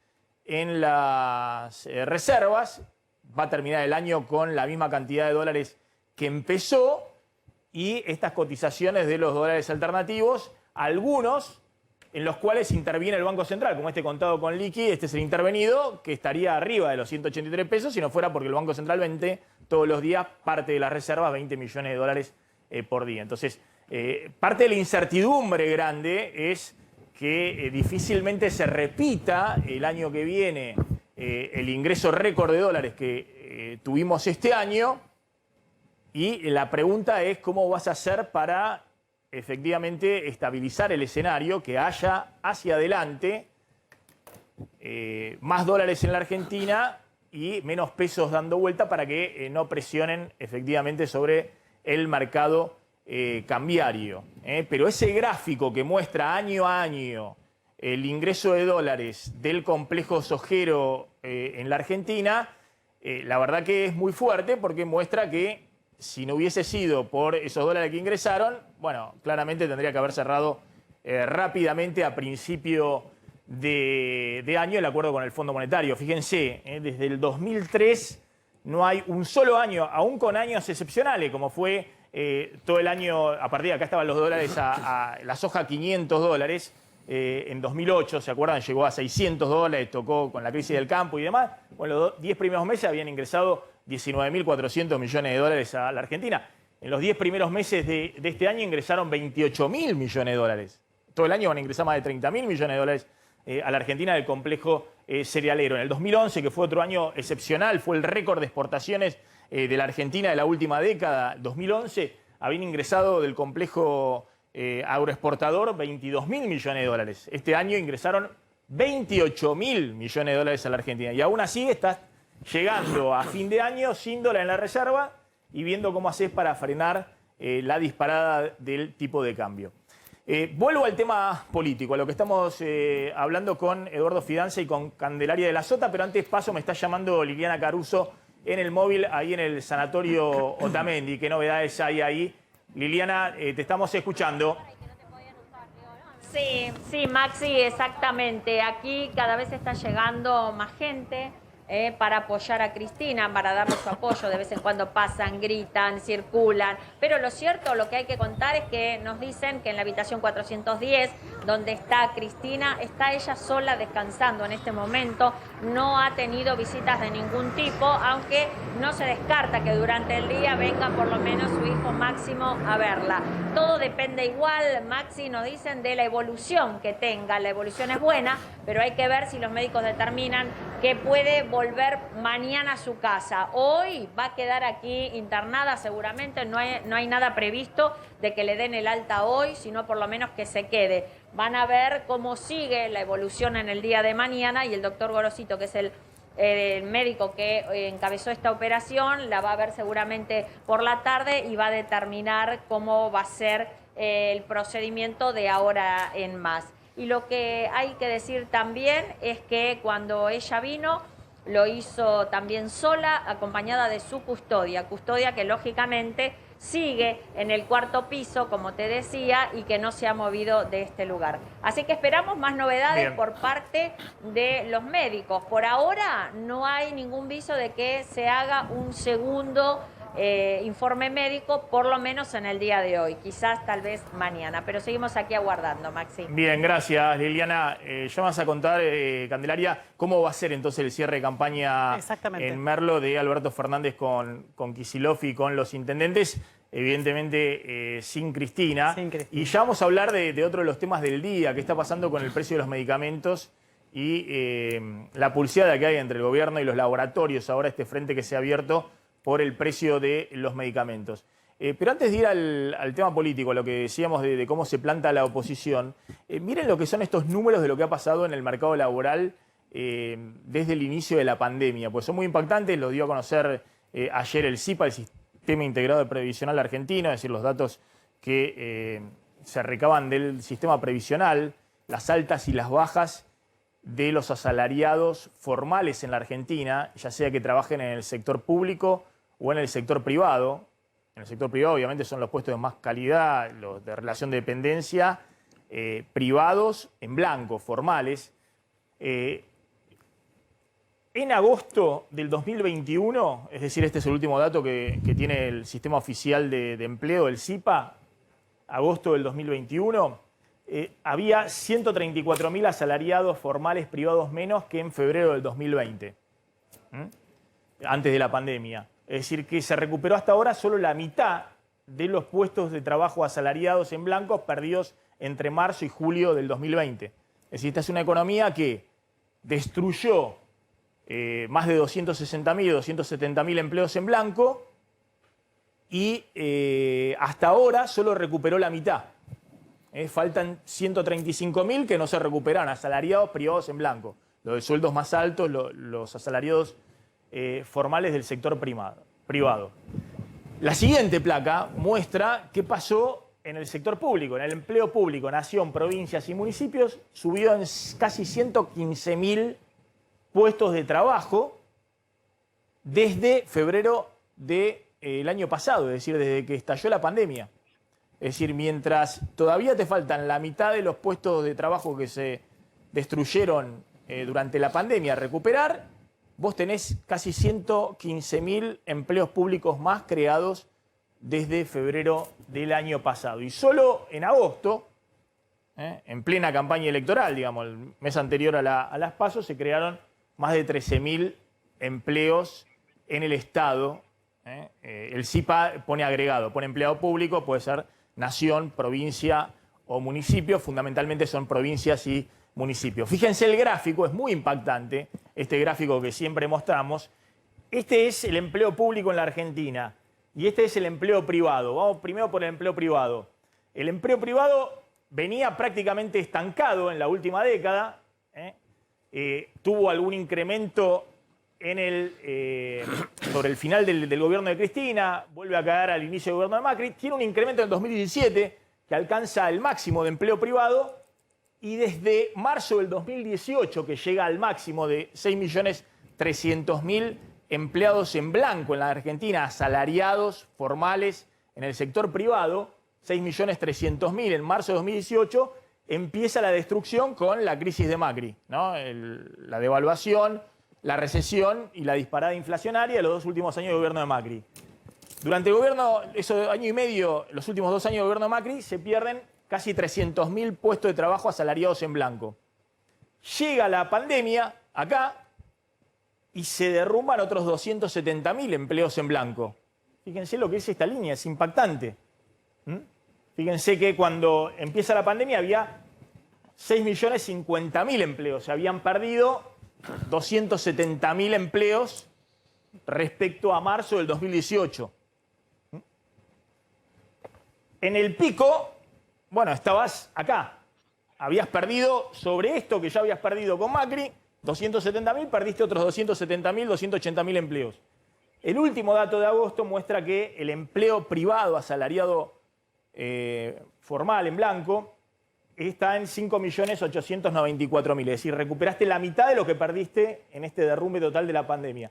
en las reservas, va a terminar el año con la misma cantidad de dólares que empezó, y estas cotizaciones de los dólares alternativos, algunos en los cuales interviene el Banco Central, como este contado con liqui, este es el intervenido, que estaría arriba de los 183 pesos, si no fuera porque el Banco Central vende todos los días parte de las reservas, 20 millones de dólares por día. Entonces, parte de la incertidumbre grande es que difícilmente se repita el año que viene el ingreso récord de dólares que tuvimos este año, y la pregunta es cómo vas a hacer para efectivamente estabilizar el escenario, que haya hacia adelante más dólares en la Argentina y menos pesos dando vuelta, para que no presionen efectivamente sobre el mercado cambiario. Pero ese gráfico que muestra año a año el ingreso de dólares del complejo sojero en la Argentina, la verdad que es muy fuerte, porque muestra que si no hubiese sido por esos dólares que ingresaron, bueno, claramente tendría que haber cerrado rápidamente a principio de año el acuerdo con el Fondo Monetario. Fíjense, desde el 2003 no hay un solo año, aún con años excepcionales, como fue todo el año, a partir de acá estaban los dólares a la soja 500 dólares, en 2008, ¿se acuerdan? Llegó a 600 dólares, tocó con la crisis del campo y demás. Bueno, los 10 primeros meses habían ingresado 19.400 millones de dólares a la Argentina. En los 10 primeros meses de este año ingresaron 28.000 millones de dólares. Todo el año van a ingresar más de 30.000 millones de dólares a la Argentina del complejo cerealero. En el 2011, que fue otro año excepcional, fue el récord de exportaciones de la Argentina de la última década. 2011 habían ingresado del complejo agroexportador 22.000 millones de dólares. Este año ingresaron 28.000 millones de dólares a la Argentina. Y aún así estás llegando a fin de año sin dólar en la reserva y viendo cómo haces para frenar la disparada del tipo de cambio. Vuelvo al tema político, a lo que estamos hablando con Eduardo Fidanza y con Candelaria de la Sota, pero antes paso, me está llamando Liliana Caruso en el móvil, ahí en el sanatorio Otamendi. ¿Qué novedades hay ahí? Liliana, te estamos escuchando. Sí, Maxi, exactamente. Aquí cada vez está llegando más gente para apoyar a Cristina, para darle su apoyo. De vez en cuando pasan, gritan, circulan. Pero lo cierto, lo que hay que contar es que nos dicen que en la habitación 410, donde está Cristina, está ella sola descansando en este momento. No ha tenido visitas de ningún tipo, aunque no se descarta que durante el día venga por lo menos su hijo Máximo a verla. Todo depende igual, Maxi, nos dicen, de la evolución que tenga. La evolución es buena, pero hay que ver si los médicos determinan que puede volver mañana a su casa. Hoy va a quedar aquí internada seguramente, no hay nada previsto de que le den el alta hoy, sino por lo menos que se quede. Van a ver cómo sigue la evolución en el día de mañana, y el doctor Gorosito, que es el el médico que encabezó esta operación la va a ver seguramente por la tarde y va a determinar cómo va a ser el procedimiento de ahora en más. Y lo que hay que decir también es que cuando ella vino, lo hizo también sola, acompañada de su custodia que lógicamente sigue en el cuarto piso, como te decía, y que no se ha movido de este lugar. Así que esperamos más novedades por parte de los médicos. Por ahora no hay ningún viso de que se haga un segundo informe médico, por lo menos en el día de hoy, quizás tal vez mañana, pero seguimos aquí aguardando, Maxi. Bien, gracias Liliana. Ya vas a contar, Candelaria, cómo va a ser entonces el cierre de campaña en Merlo de Alberto Fernández con Kicillof y con los intendentes, evidentemente sin Cristina. Y ya vamos a hablar de otro de los temas del día, qué está pasando con el precio de los medicamentos y la pulseada que hay entre el gobierno y los laboratorios, ahora este frente que se ha abierto por el precio de los medicamentos. Pero antes de ir al tema político, a lo que decíamos de cómo se planta la oposición, miren lo que son estos números de lo que ha pasado en el mercado laboral desde el inicio de la pandemia, pues son muy impactantes, lo dio a conocer ayer el SIPA, el Sistema Integrado Previsional Argentino, es decir, los datos que se recaban del sistema previsional, las altas y las bajas de los asalariados formales en la Argentina, ya sea que trabajen en el sector público o en el sector privado. En el sector privado obviamente son los puestos de más calidad, los de relación de dependencia, privados en blanco, formales. En agosto del 2021, es decir, este es el último dato que tiene el Sistema Oficial de Empleo, el SIPA, agosto del 2021, había 134.000 asalariados formales privados menos que en febrero del 2020, antes de la pandemia. Es decir, que se recuperó hasta ahora solo la mitad de los puestos de trabajo asalariados en blanco perdidos entre marzo y julio del 2020. Es decir, esta es una economía que destruyó más de 260.000, 270.000 empleos en blanco y hasta ahora solo recuperó la mitad. Faltan 135.000 que no se recuperan, asalariados privados en blanco. Los de sueldos más altos, los asalariados formales del sector privado. La siguiente placa muestra qué pasó en el sector público, en el empleo público, nación, provincias y municipios, subió en casi 115.000 puestos de trabajo desde febrero del año pasado, es decir, desde que estalló la pandemia. Es decir, mientras todavía te faltan la mitad de los puestos de trabajo que se destruyeron durante la pandemia a recuperar, vos tenés casi 115.000 empleos públicos más creados desde febrero del año pasado. Y solo en agosto, en plena campaña electoral, digamos, el mes anterior a las PASO, se crearon más de 13.000 empleos en el Estado. El SIPA pone agregado, pone empleado público, puede ser nación, provincia o municipio, fundamentalmente son provincias y municipios. Fíjense el gráfico, es muy impactante, este gráfico que siempre mostramos. Este es el empleo público en la Argentina y este es el empleo privado. Vamos primero por el empleo privado. El empleo privado venía prácticamente estancado en la última década, tuvo algún incremento sobre el final del gobierno de Cristina, vuelve a caer al inicio del gobierno de Macri, tiene un incremento en 2017 que alcanza el máximo de empleo privado y desde marzo del 2018 que llega al máximo de 6.300.000 empleados en blanco en la Argentina, asalariados formales en el sector privado, 6.300.000 en marzo de 2018, empieza la destrucción con la crisis de Macri, ¿no? La devaluación, la recesión y la disparada inflacionaria de los dos últimos años de gobierno de Macri. Durante el gobierno, esos año y medio, los últimos 2 años de gobierno de Macri, se pierden casi 300.000 puestos de trabajo asalariados en blanco. Llega la pandemia acá y se derrumban otros 270.000 empleos en blanco. Fíjense lo que es esta línea, es impactante. Fíjense que cuando empieza la pandemia había 6.050.000 empleos, se habían perdido 270.000 empleos respecto a marzo del 2018. En el pico, bueno, estabas acá. Habías perdido sobre esto que ya habías perdido con Macri, 270.000, perdiste otros 270.000, 280.000 empleos. El último dato de agosto muestra que el empleo privado asalariado formal en blanco está en 5.894.000. Es decir, recuperaste la mitad de lo que perdiste en este derrumbe total de la pandemia.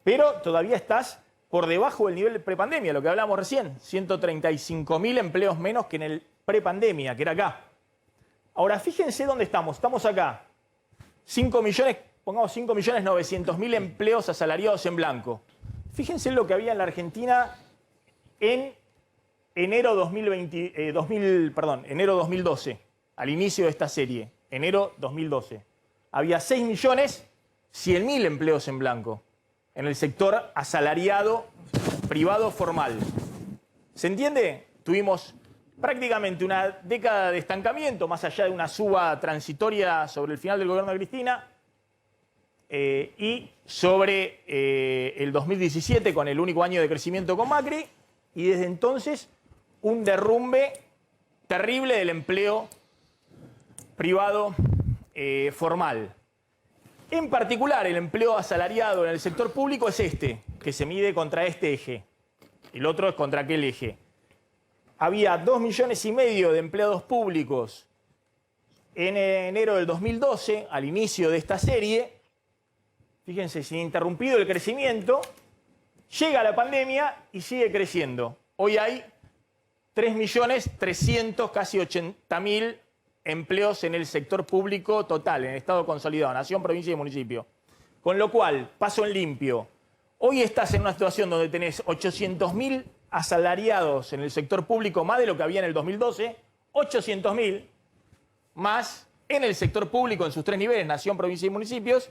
Pero todavía estás por debajo del nivel de prepandemia, lo que hablamos recién. 135.000 empleos menos que en el prepandemia, que era acá. Ahora, fíjense dónde estamos. Estamos acá. 5 millones, pongamos 5.900.000 empleos asalariados en blanco. Fíjense lo que había en la Argentina en enero 2012, al inicio de esta serie, enero 2012. Había 6.100.000 empleos en blanco en el sector asalariado privado formal. ¿Se entiende? Tuvimos prácticamente una década de estancamiento, más allá de una suba transitoria sobre el final del gobierno de Cristina, y sobre el 2017, con el único año de crecimiento con Macri, y desde entonces un derrumbe terrible del empleo privado formal. En particular, el empleo asalariado en el sector público es este, que se mide contra este eje. El otro es contra aquel eje. Había 2,5 millones de empleados públicos en enero del 2012, al inicio de esta serie. Fíjense, sin interrumpido el crecimiento, llega la pandemia y sigue creciendo. Hoy hay 3.300.000, casi 80.000 empleos en el sector público total, en el Estado consolidado, nación, provincia y municipio. Con lo cual, paso en limpio, hoy estás en una situación donde tenés 800.000 asalariados en el sector público, más de lo que había en el 2012, 800.000 más en el sector público en sus tres niveles, nación, provincia y municipios,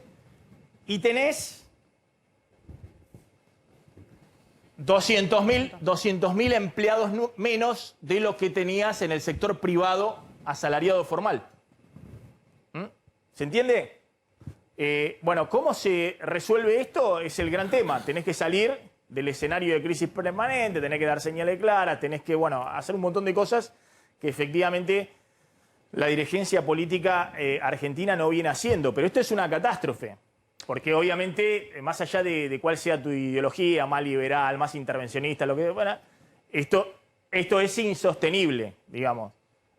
y tenés 200.000 empleados menos de lo que tenías en el sector privado asalariado formal. ¿Se entiende? Bueno, ¿cómo se resuelve esto? Es el gran tema. Tenés que salir del escenario de crisis permanente, tenés que dar señales claras, tenés que, bueno, hacer un montón de cosas que efectivamente la dirigencia política argentina no viene haciendo. Pero esto es una catástrofe. Porque obviamente, más allá de cuál sea tu ideología, más liberal, más intervencionista, lo que bueno, esto es insostenible, digamos.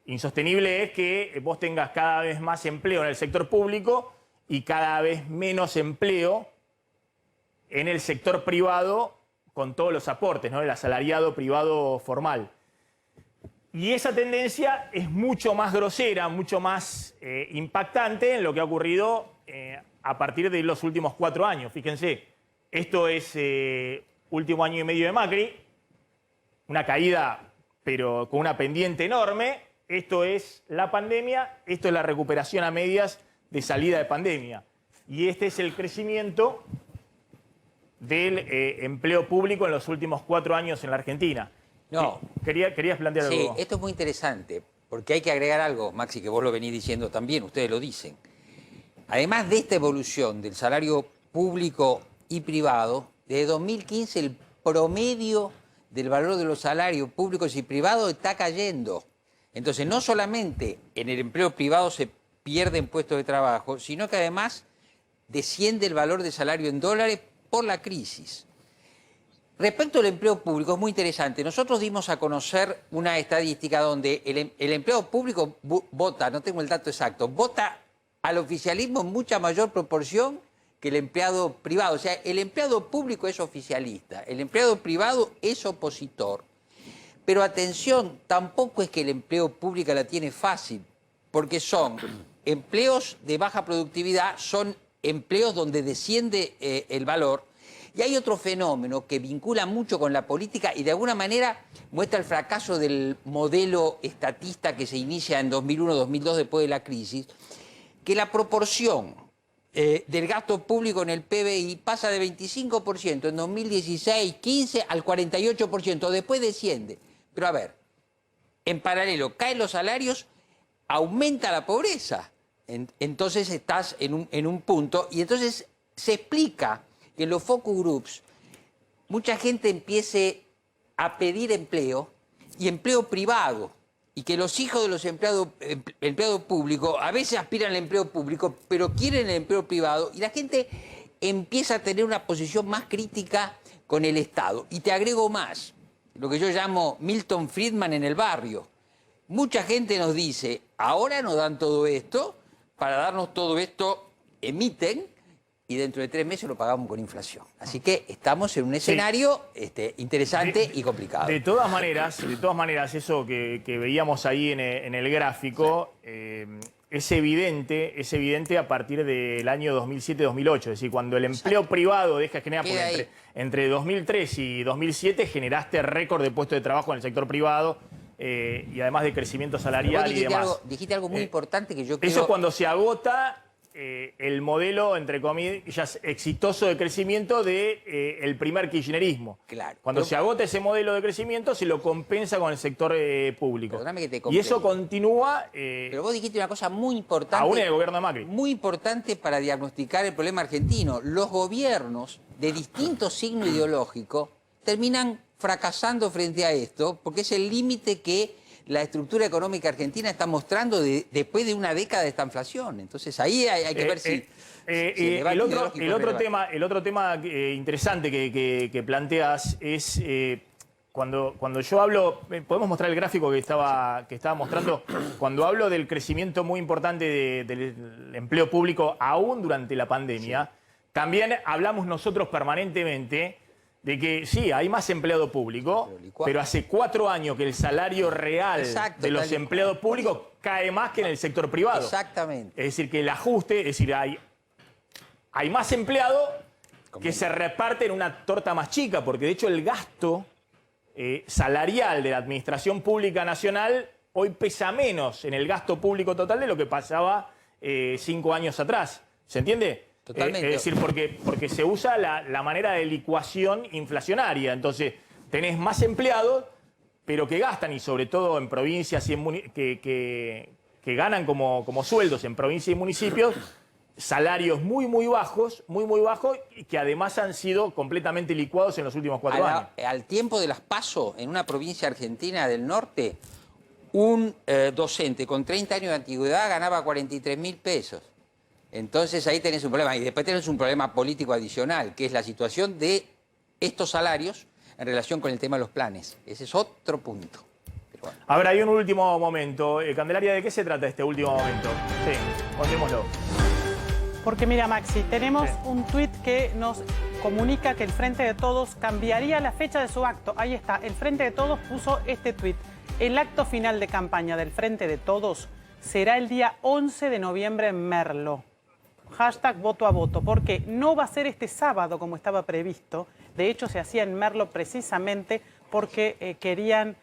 Insostenible es que vos tengas cada vez más empleo en el sector público y cada vez menos empleo en el sector privado con todos los aportes, ¿no? El asalariado privado formal. Y esa tendencia es mucho más grosera, mucho más impactante en lo que ha ocurrido a partir de los últimos 4 años. Fíjense, esto es último año y medio de Macri, una caída pero con una pendiente enorme. Esto es la pandemia, esto es la recuperación a medias de salida de pandemia. Y este es el crecimiento del empleo público en los últimos 4 años en la Argentina. No. ¿Querías plantear algo? Sí, esto es muy interesante, porque hay que agregar algo, Maxi, que vos lo venís diciendo también, ustedes lo dicen. Además de esta evolución del salario público y privado, desde 2015 el promedio del valor de los salarios públicos y privados está cayendo. Entonces, no solamente en el empleo privado se pierden puestos de trabajo, sino que además desciende el valor del salario en dólares por la crisis. Respecto al empleo público, es muy interesante. Nosotros dimos a conocer una estadística donde el empleado público vota, no tengo el dato exacto, vota al oficialismo en mucha mayor proporción que el empleado privado. O sea, el empleado público es oficialista, el empleado privado es opositor. Pero atención, tampoco es que el empleo público la tiene fácil, porque son empleos de baja productividad, son empleos donde desciende el valor. Y hay otro fenómeno que vincula mucho con la política y de alguna manera muestra el fracaso del modelo estatista que se inicia en 2001-2002 después de la crisis, que la proporción del gasto público en el PBI pasa de 25% en 2016-15 al 48%, después desciende. Pero a ver, en paralelo caen los salarios, aumenta la pobreza. Entonces estás en un punto y entonces se explica que en los focus groups mucha gente empiece a pedir empleo y empleo privado. y que los hijos de los empleados públicos a veces aspiran al empleo público, pero quieren el empleo privado, y la gente empieza a tener una posición más crítica con el Estado. Y te agrego más, lo que yo llamo Milton Friedman en el barrio. Mucha gente nos dice, ahora nos dan todo esto, para darnos todo esto emiten, y dentro de 3 meses lo pagamos con inflación. Así que estamos en un escenario interesante y complicado. De todas maneras, eso que veíamos ahí en el gráfico, es evidente a partir del año 2007-2008. Es decir, cuando el empleo privado deja de generar, porque entre 2003 y 2007 generaste récord de puestos de trabajo en el sector privado, y además de crecimiento salarial y demás. Dijiste algo muy importante que yo creo... Eso cuando se agota el modelo, entre comillas, exitoso de crecimiento el primer kirchnerismo. Claro. Cuando se agota ese modelo de crecimiento, se lo compensa con el sector público. Perdóname que te y complete. eso continúa... Pero vos dijiste una cosa muy importante. Aún en el gobierno de Macri. Muy importante para diagnosticar el problema argentino. Los gobiernos de distinto signo ideológico terminan fracasando frente a esto, porque es el límite que la estructura económica argentina está mostrando después de una década de esta inflación. Entonces ahí hay que ver si el otro tema interesante que planteas es cuando yo hablo, podemos mostrar el gráfico que estaba mostrando, cuando hablo del crecimiento muy importante del empleo público aún durante la pandemia, también hablamos nosotros permanentemente de que sí, hay más empleado público, pero hace 4 años que el salario real de los empleados públicos cae más que en el sector privado. Exactamente. Es decir, que el ajuste, es decir, hay más empleados que se reparten una torta más chica, porque de hecho el gasto salarial de la Administración Pública Nacional hoy pesa menos en el gasto público total de lo que pasaba 5 años atrás. ¿Se entiende? Totalmente. Es decir, porque se usa la manera de licuación inflacionaria. Entonces, tenés más empleados, pero que gastan, y sobre todo en provincias y que ganan como sueldos en provincias y municipios, salarios muy bajos, y que además han sido completamente licuados en los últimos 4 años. Al tiempo de las PASO, en una provincia argentina del norte, un docente con 30 años de antigüedad ganaba 43.000 pesos. Entonces ahí tenés un problema. Y después tenés un problema político adicional, que es la situación de estos salarios en relación con el tema de los planes. Ese es otro punto. Pero bueno. A ver, hay un último momento. Candelaria, ¿de qué se trata este último momento? Sí, contémoslo. Porque mira, Maxi, tenemos un tuit que nos comunica que el Frente de Todos cambiaría la fecha de su acto. Ahí está, el Frente de Todos puso este tuit. El acto final de campaña del Frente de Todos será el día 11 de noviembre en Merlo. Hashtag voto a voto, porque no va a ser este sábado como estaba previsto. De hecho, se hacía en Merlo precisamente porque querían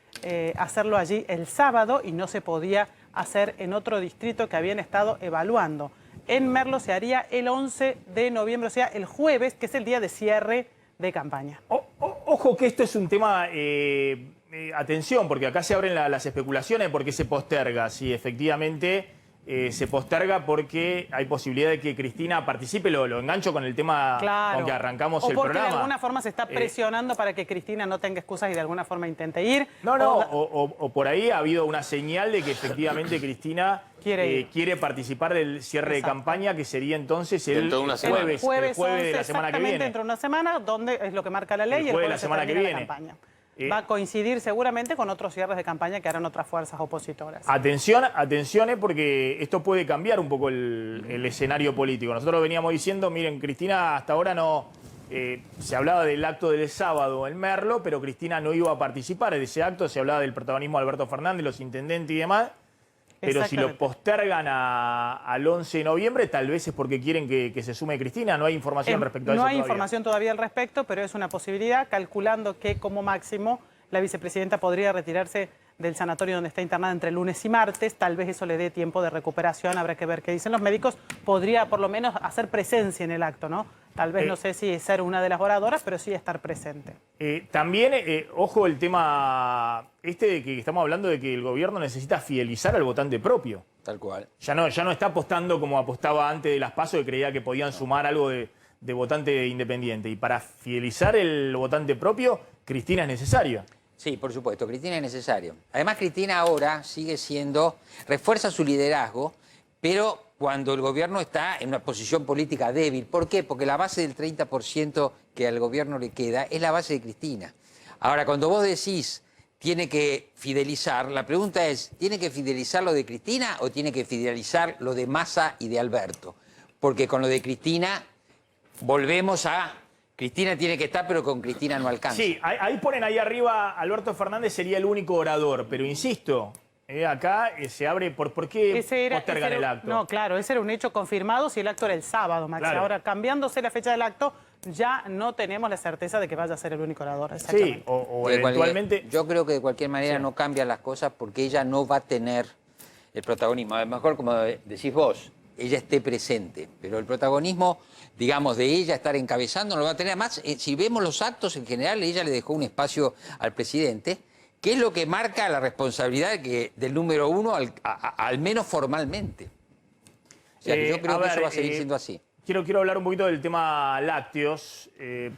hacerlo allí el sábado y no se podía hacer en otro distrito que habían estado evaluando. En Merlo se haría el 11 de noviembre, o sea, el jueves, que es el día de cierre de campaña. Ojo que esto es un tema... atención, porque acá se abren las especulaciones de por qué se posterga. Si efectivamente se posterga porque hay posibilidad de que Cristina participe, lo engancho con el tema con que arrancamos el programa. O porque de alguna forma se está presionando para que Cristina no tenga excusas y de alguna forma intente ir. O por ahí ha habido una señal de que efectivamente Cristina quiere participar del cierre de campaña, que sería entonces el jueves de la semana que viene. Dentro de una semana, donde es lo que marca la ley, y el jueves de la semana que viene. Va a coincidir seguramente con otros cierres de campaña que harán otras fuerzas opositoras. Atención, porque esto puede cambiar un poco el escenario político. Nosotros veníamos diciendo, miren, Cristina hasta ahora no... se hablaba del acto del sábado en Merlo, pero Cristina no iba a participar de ese acto. Se hablaba del protagonismo de Alberto Fernández, los intendentes y demás. Pero si lo postergan al 11 de noviembre, tal vez es porque quieren que se sume Cristina. No hay información respecto a eso todavía. No hay información todavía al respecto, pero es una posibilidad, calculando que como máximo la vicepresidenta podría retirarse del sanatorio donde está internada entre lunes y martes. Tal vez eso le dé tiempo de recuperación, habrá que ver qué dicen los médicos. Podría por lo menos hacer presencia en el acto, ¿no? Tal vez no sé si ser una de las oradoras, pero sí estar presente. También, ojo, el tema de que estamos hablando de que el gobierno necesita fidelizar al votante propio. Tal cual. Ya no está apostando como apostaba antes de las PASO, que creía que podían sumar algo de votante independiente. Y para fidelizar el votante propio, Cristina es necesaria. Sí, por supuesto, Cristina es necesario. Además, Cristina ahora sigue siendo, refuerza su liderazgo, pero cuando el gobierno está en una posición política débil. ¿Por qué? Porque la base del 30% que al gobierno le queda es la base de Cristina. Ahora, cuando vos decís tiene que fidelizar, la pregunta es, ¿tiene que fidelizar lo de Cristina o tiene que fidelizar lo de Massa y de Alberto? Porque con lo de Cristina volvemos a... Cristina tiene que estar, pero con Cristina no alcanza. Sí, ahí ponen ahí arriba, Alberto Fernández sería el único orador, pero insisto, acá se abre ¿por qué postergan el acto? No, claro, ese era un hecho confirmado si el acto era el sábado, Maxi. Claro. Ahora, cambiándose la fecha del acto, ya no tenemos la certeza de que vaya a ser el único orador. Sí, o eventualmente... Yo creo que de cualquier manera no cambian las cosas porque ella no va a tener el protagonismo. A lo mejor, como decís vos, ella esté presente, pero el protagonismo, digamos, de ella estar encabezando no lo va a tener. Además, si vemos los actos en general, ella le dejó un espacio al presidente, que es lo que marca la responsabilidad del número uno, al menos formalmente. O sea, que yo creo que eso va a seguir siendo así. Quiero hablar un poquito del tema lácteos,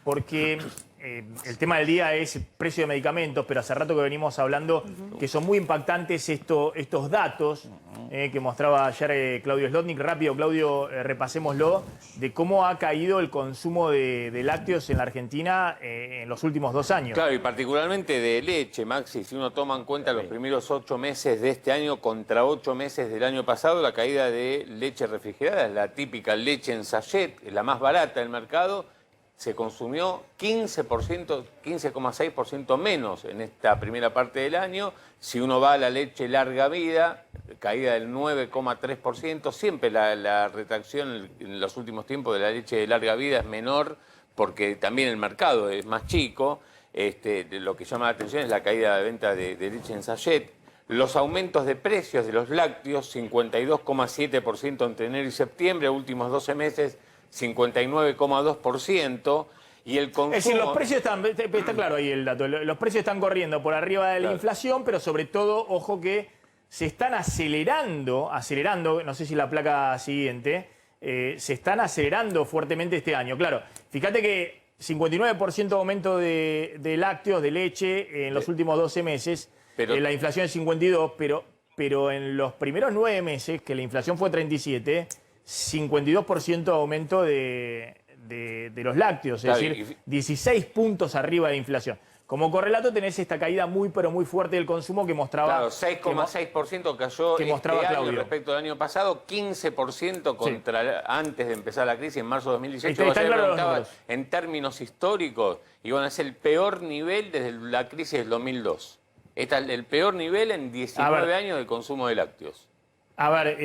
porque el tema del día es precio de medicamentos, pero hace rato que venimos hablando que son muy impactantes estos datos que mostraba ayer Claudio Slotnick. Rápido, Claudio, repasémoslo, de cómo ha caído el consumo de lácteos en la Argentina en los últimos 2 años. Claro, y particularmente de leche, Maxi, si uno toma en cuenta los primeros 8 meses de este año contra 8 meses del año pasado, la caída de leche refrigerada, es la típica leche en sachet, la más barata del mercado, se consumió 15%, 15,6% menos en esta primera parte del año. Si uno va a la leche larga vida, caída del 9,3%. Siempre la retracción en los últimos tiempos de la leche de larga vida es menor porque también el mercado es más chico. Lo que llama la atención es la caída de venta de leche en sachet. Los aumentos de precios de los lácteos, 52,7% entre enero y septiembre, últimos 12 meses, 59,2%, y el consumo... Es decir, los precios está claro ahí el dato, los precios están corriendo por arriba de la inflación, pero sobre todo, ojo que se están acelerando, no sé si la placa siguiente, se están acelerando fuertemente este año. Claro, fíjate que 59% aumento de lácteos, de leche, en los últimos 12 meses, la inflación es 52%, pero en los primeros 9 meses, que la inflación fue 37%, 52% aumento de los lácteos, es decir, 16 puntos arriba de inflación. Como correlato tenés esta caída muy, pero muy fuerte del consumo que mostraba... Claro, 6,6% cayó este año respecto al año pasado, 15% contra antes de empezar la crisis en marzo de 2018. Está claro, en términos históricos, y bueno, es el peor nivel desde la crisis del 2002. Está el peor nivel en 19 años de consumo de lácteos. A ver,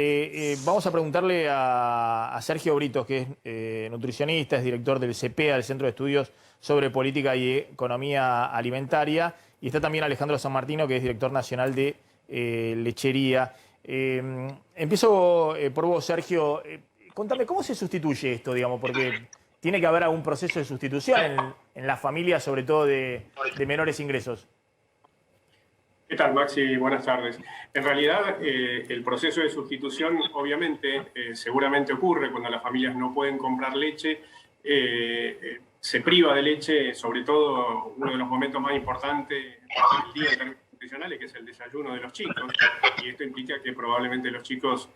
vamos a preguntarle a Sergio Britos, que es nutricionista, es director del CEPEA, del Centro de Estudios sobre Política y Economía Alimentaria, y está también Alejandro San Martino, que es director nacional de lechería. Empiezo por vos, Sergio. Contame, ¿cómo se sustituye esto, digamos? Porque tiene que haber algún proceso de sustitución en las familias, sobre todo de menores ingresos. ¿Qué tal, Maxi? Buenas tardes. En realidad, el proceso de sustitución, obviamente, seguramente ocurre cuando las familias no pueden comprar leche, se priva de leche, sobre todo uno de los momentos más importantes del día en términos nutricionales, que es el desayuno de los chicos, y esto implica que probablemente los chicos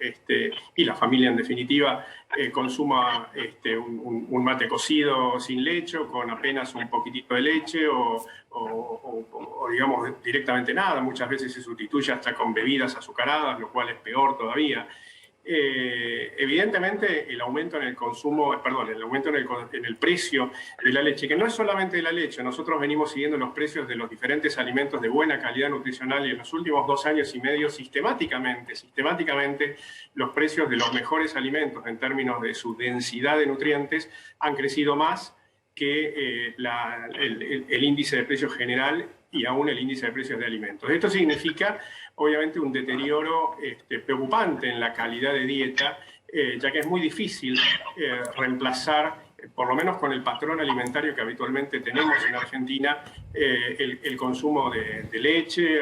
y la familia en definitiva consuma un mate cocido sin leche, con apenas un poquitito de leche o digamos directamente nada. Muchas veces se sustituye hasta con bebidas azucaradas, lo cual es peor todavía. Evidentemente el aumento en el consumo, el aumento en el precio de la leche, que no es solamente de la leche, nosotros venimos siguiendo los precios de los diferentes alimentos de buena calidad nutricional y en los últimos 2 años y medio sistemáticamente los precios de los mejores alimentos en términos de su densidad de nutrientes han crecido más que el índice de precios general y aún el índice de precios de alimentos. Esto significa, obviamente, un deterioro preocupante en la calidad de dieta, ya que es muy difícil reemplazar, por lo menos con el patrón alimentario que habitualmente tenemos en Argentina, el consumo de leche,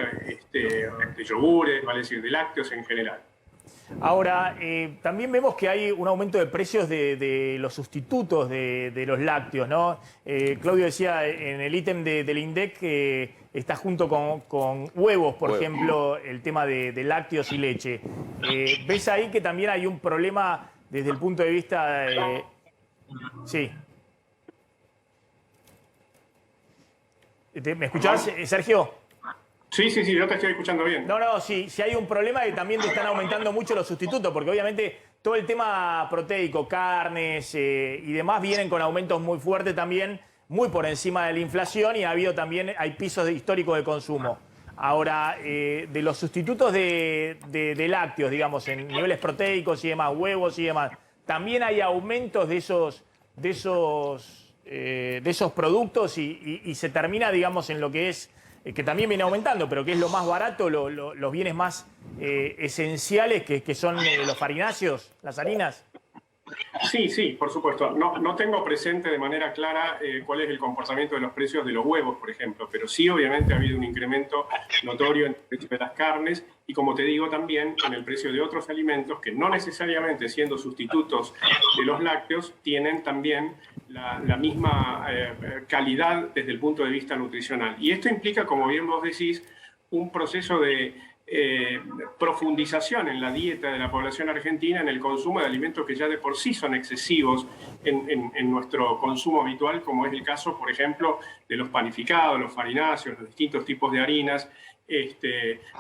de yogures, vale decir, de lácteos en general. Ahora, también vemos que hay un aumento de precios de los sustitutos de los lácteos, ¿no? Claudio decía en el ítem del INDEC que está junto con huevos, por ejemplo, el tema de lácteos y leche. ¿Ves ahí que también hay un problema desde el punto de vista Sí. ¿Me escuchás, Sergio? Sí, yo te estoy escuchando bien. No, sí hay un problema y también te están aumentando mucho los sustitutos, porque obviamente todo el tema proteico, carnes y demás vienen con aumentos muy fuertes también, muy por encima de la inflación, y hay pisos históricos de consumo. Ahora, de los sustitutos de lácteos, digamos, en niveles proteicos y demás, huevos y demás, ¿también hay aumentos de esos productos y se termina, digamos, en lo que es que también viene aumentando, pero que es lo más barato, los bienes más esenciales, que son los farináceos, las harinas? Sí, por supuesto. No tengo presente de manera clara cuál es el comportamiento de los precios de los huevos, por ejemplo, pero sí, obviamente, ha habido un incremento notorio en el precio de las carnes y, como te digo, también en el precio de otros alimentos que no necesariamente siendo sustitutos de los lácteos tienen también la misma calidad desde el punto de vista nutricional. Y esto implica, como bien vos decís, un proceso de profundización en la dieta de la población argentina, en el consumo de alimentos que ya de por sí son excesivos en nuestro consumo habitual, como es el caso, por ejemplo, de los panificados, los farináceos, los distintos tipos de harinas,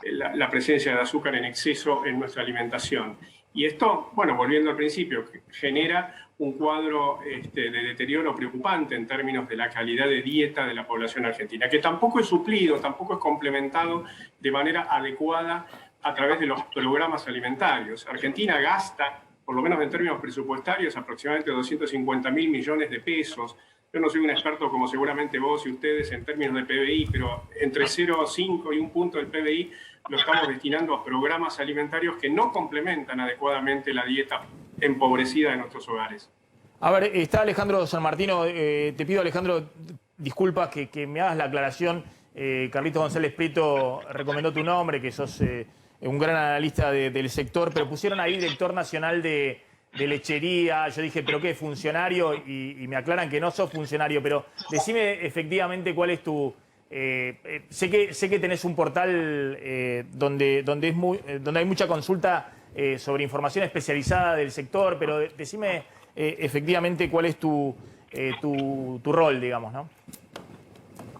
la presencia de azúcar en exceso en nuestra alimentación. Y esto, bueno, volviendo al principio, genera un cuadro de deterioro preocupante en términos de la calidad de dieta de la población argentina, que tampoco es suplido, tampoco es complementado de manera adecuada a través de los programas alimentarios. Argentina gasta, por lo menos en términos presupuestarios, aproximadamente 250.000 millones de pesos. Yo no soy un experto como seguramente vos y ustedes en términos de PBI, pero entre 0,5 y 1 punto del PBI lo estamos destinando a programas alimentarios que no complementan adecuadamente la dieta empobrecida de nuestros hogares. A ver, está Alejandro San Martino. Te pido, Alejandro, disculpas que me hagas la aclaración. Carlitos González Prieto recomendó tu nombre, que sos un gran analista del sector, pero pusieron ahí director nacional de lechería. Yo dije, ¿pero qué? ¿Funcionario? Y me aclaran que no sos funcionario, pero decime efectivamente cuál es tu... sé que tenés un portal donde hay mucha consulta sobre información especializada del sector, pero decime efectivamente cuál es tu rol, digamos, ¿no?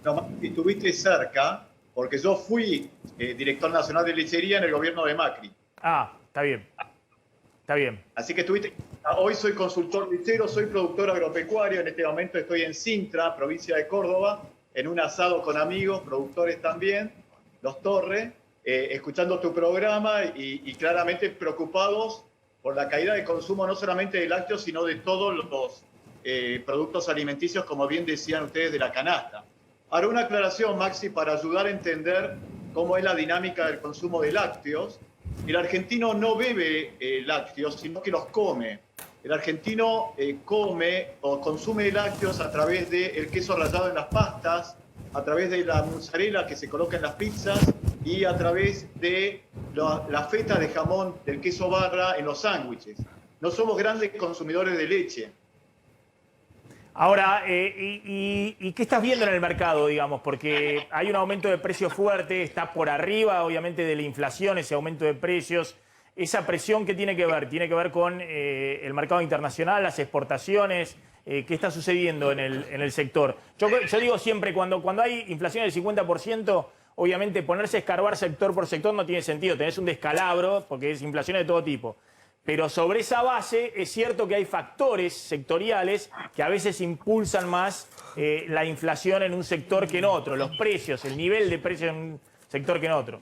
No, estuviste cerca, porque yo fui director nacional de lechería en el gobierno de Macri. Ah, está bien. Está bien. Así que estuviste... Hoy soy consultor lechero, soy productor agropecuario, en este momento estoy en Sintra, provincia de Córdoba, en un asado con amigos, productores también, Los Torres, escuchando tu programa y claramente preocupados por la caída de consumo no solamente de lácteos, sino de todos los productos alimenticios, como bien decían ustedes, de la canasta. Ahora, una aclaración, Maxi, para ayudar a entender cómo es la dinámica del consumo de lácteos. El argentino no bebe lácteos, sino que los come. El argentino come o consume lácteos a través del queso rallado en las pastas, a través de la mozzarella que se coloca en las pizzas y a través de la feta de jamón del queso barra en los sándwiches. No somos grandes consumidores de leche. Ahora, ¿y qué estás viendo en el mercado, digamos? Porque hay un aumento de precios fuerte, está por arriba, obviamente, de la inflación, ese aumento de precios. ¿Esa presión qué tiene que ver? ¿Tiene que ver con el mercado internacional, las exportaciones? ¿Qué está sucediendo en el sector? Yo digo siempre, cuando hay inflación del 50%, obviamente ponerse a escarbar sector por sector no tiene sentido. Tenés un descalabro, porque es inflación de todo tipo. Pero sobre esa base es cierto que hay factores sectoriales que a veces impulsan más la inflación en un sector que en otro, los precios, el nivel de precios en un sector que en otro.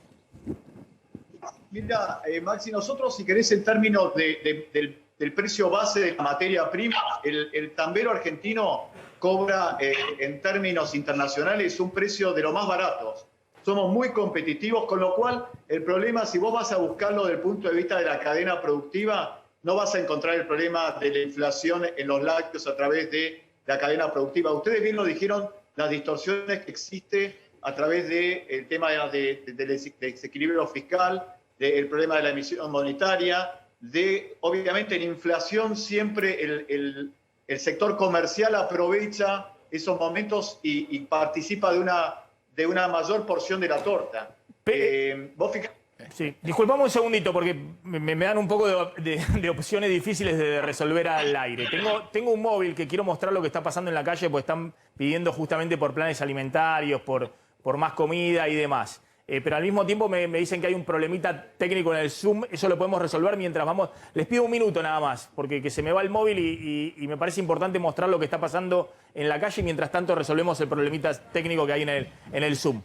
Mira, Maxi, nosotros, si querés, en términos del precio base de la materia prima, el tambero argentino cobra en términos internacionales un precio de lo más baratos. Somos muy competitivos, con lo cual el problema, si vos vas a buscarlo desde el punto de vista de la cadena productiva, no vas a encontrar el problema de la inflación en los lácteos a través de la cadena productiva. Ustedes bien lo dijeron, las distorsiones que existen a través del tema del desequilibrio fiscal, del problema de la emisión monetaria, obviamente en inflación siempre el sector comercial aprovecha esos momentos y participa de una mayor porción de la torta. Vos fijate. Sí, disculpame un segundito porque me dan un poco de opciones difíciles de resolver al aire. Tengo un móvil que quiero mostrar lo que está pasando en la calle, porque están pidiendo justamente por planes alimentarios, por más comida y demás. Pero al mismo tiempo me dicen que hay un problemita técnico en el Zoom. Eso lo podemos resolver mientras vamos. Les pido un minuto nada más, porque que se me va el móvil y me parece importante mostrar lo que está pasando en la calle y mientras tanto resolvemos el problemita técnico que hay en el Zoom.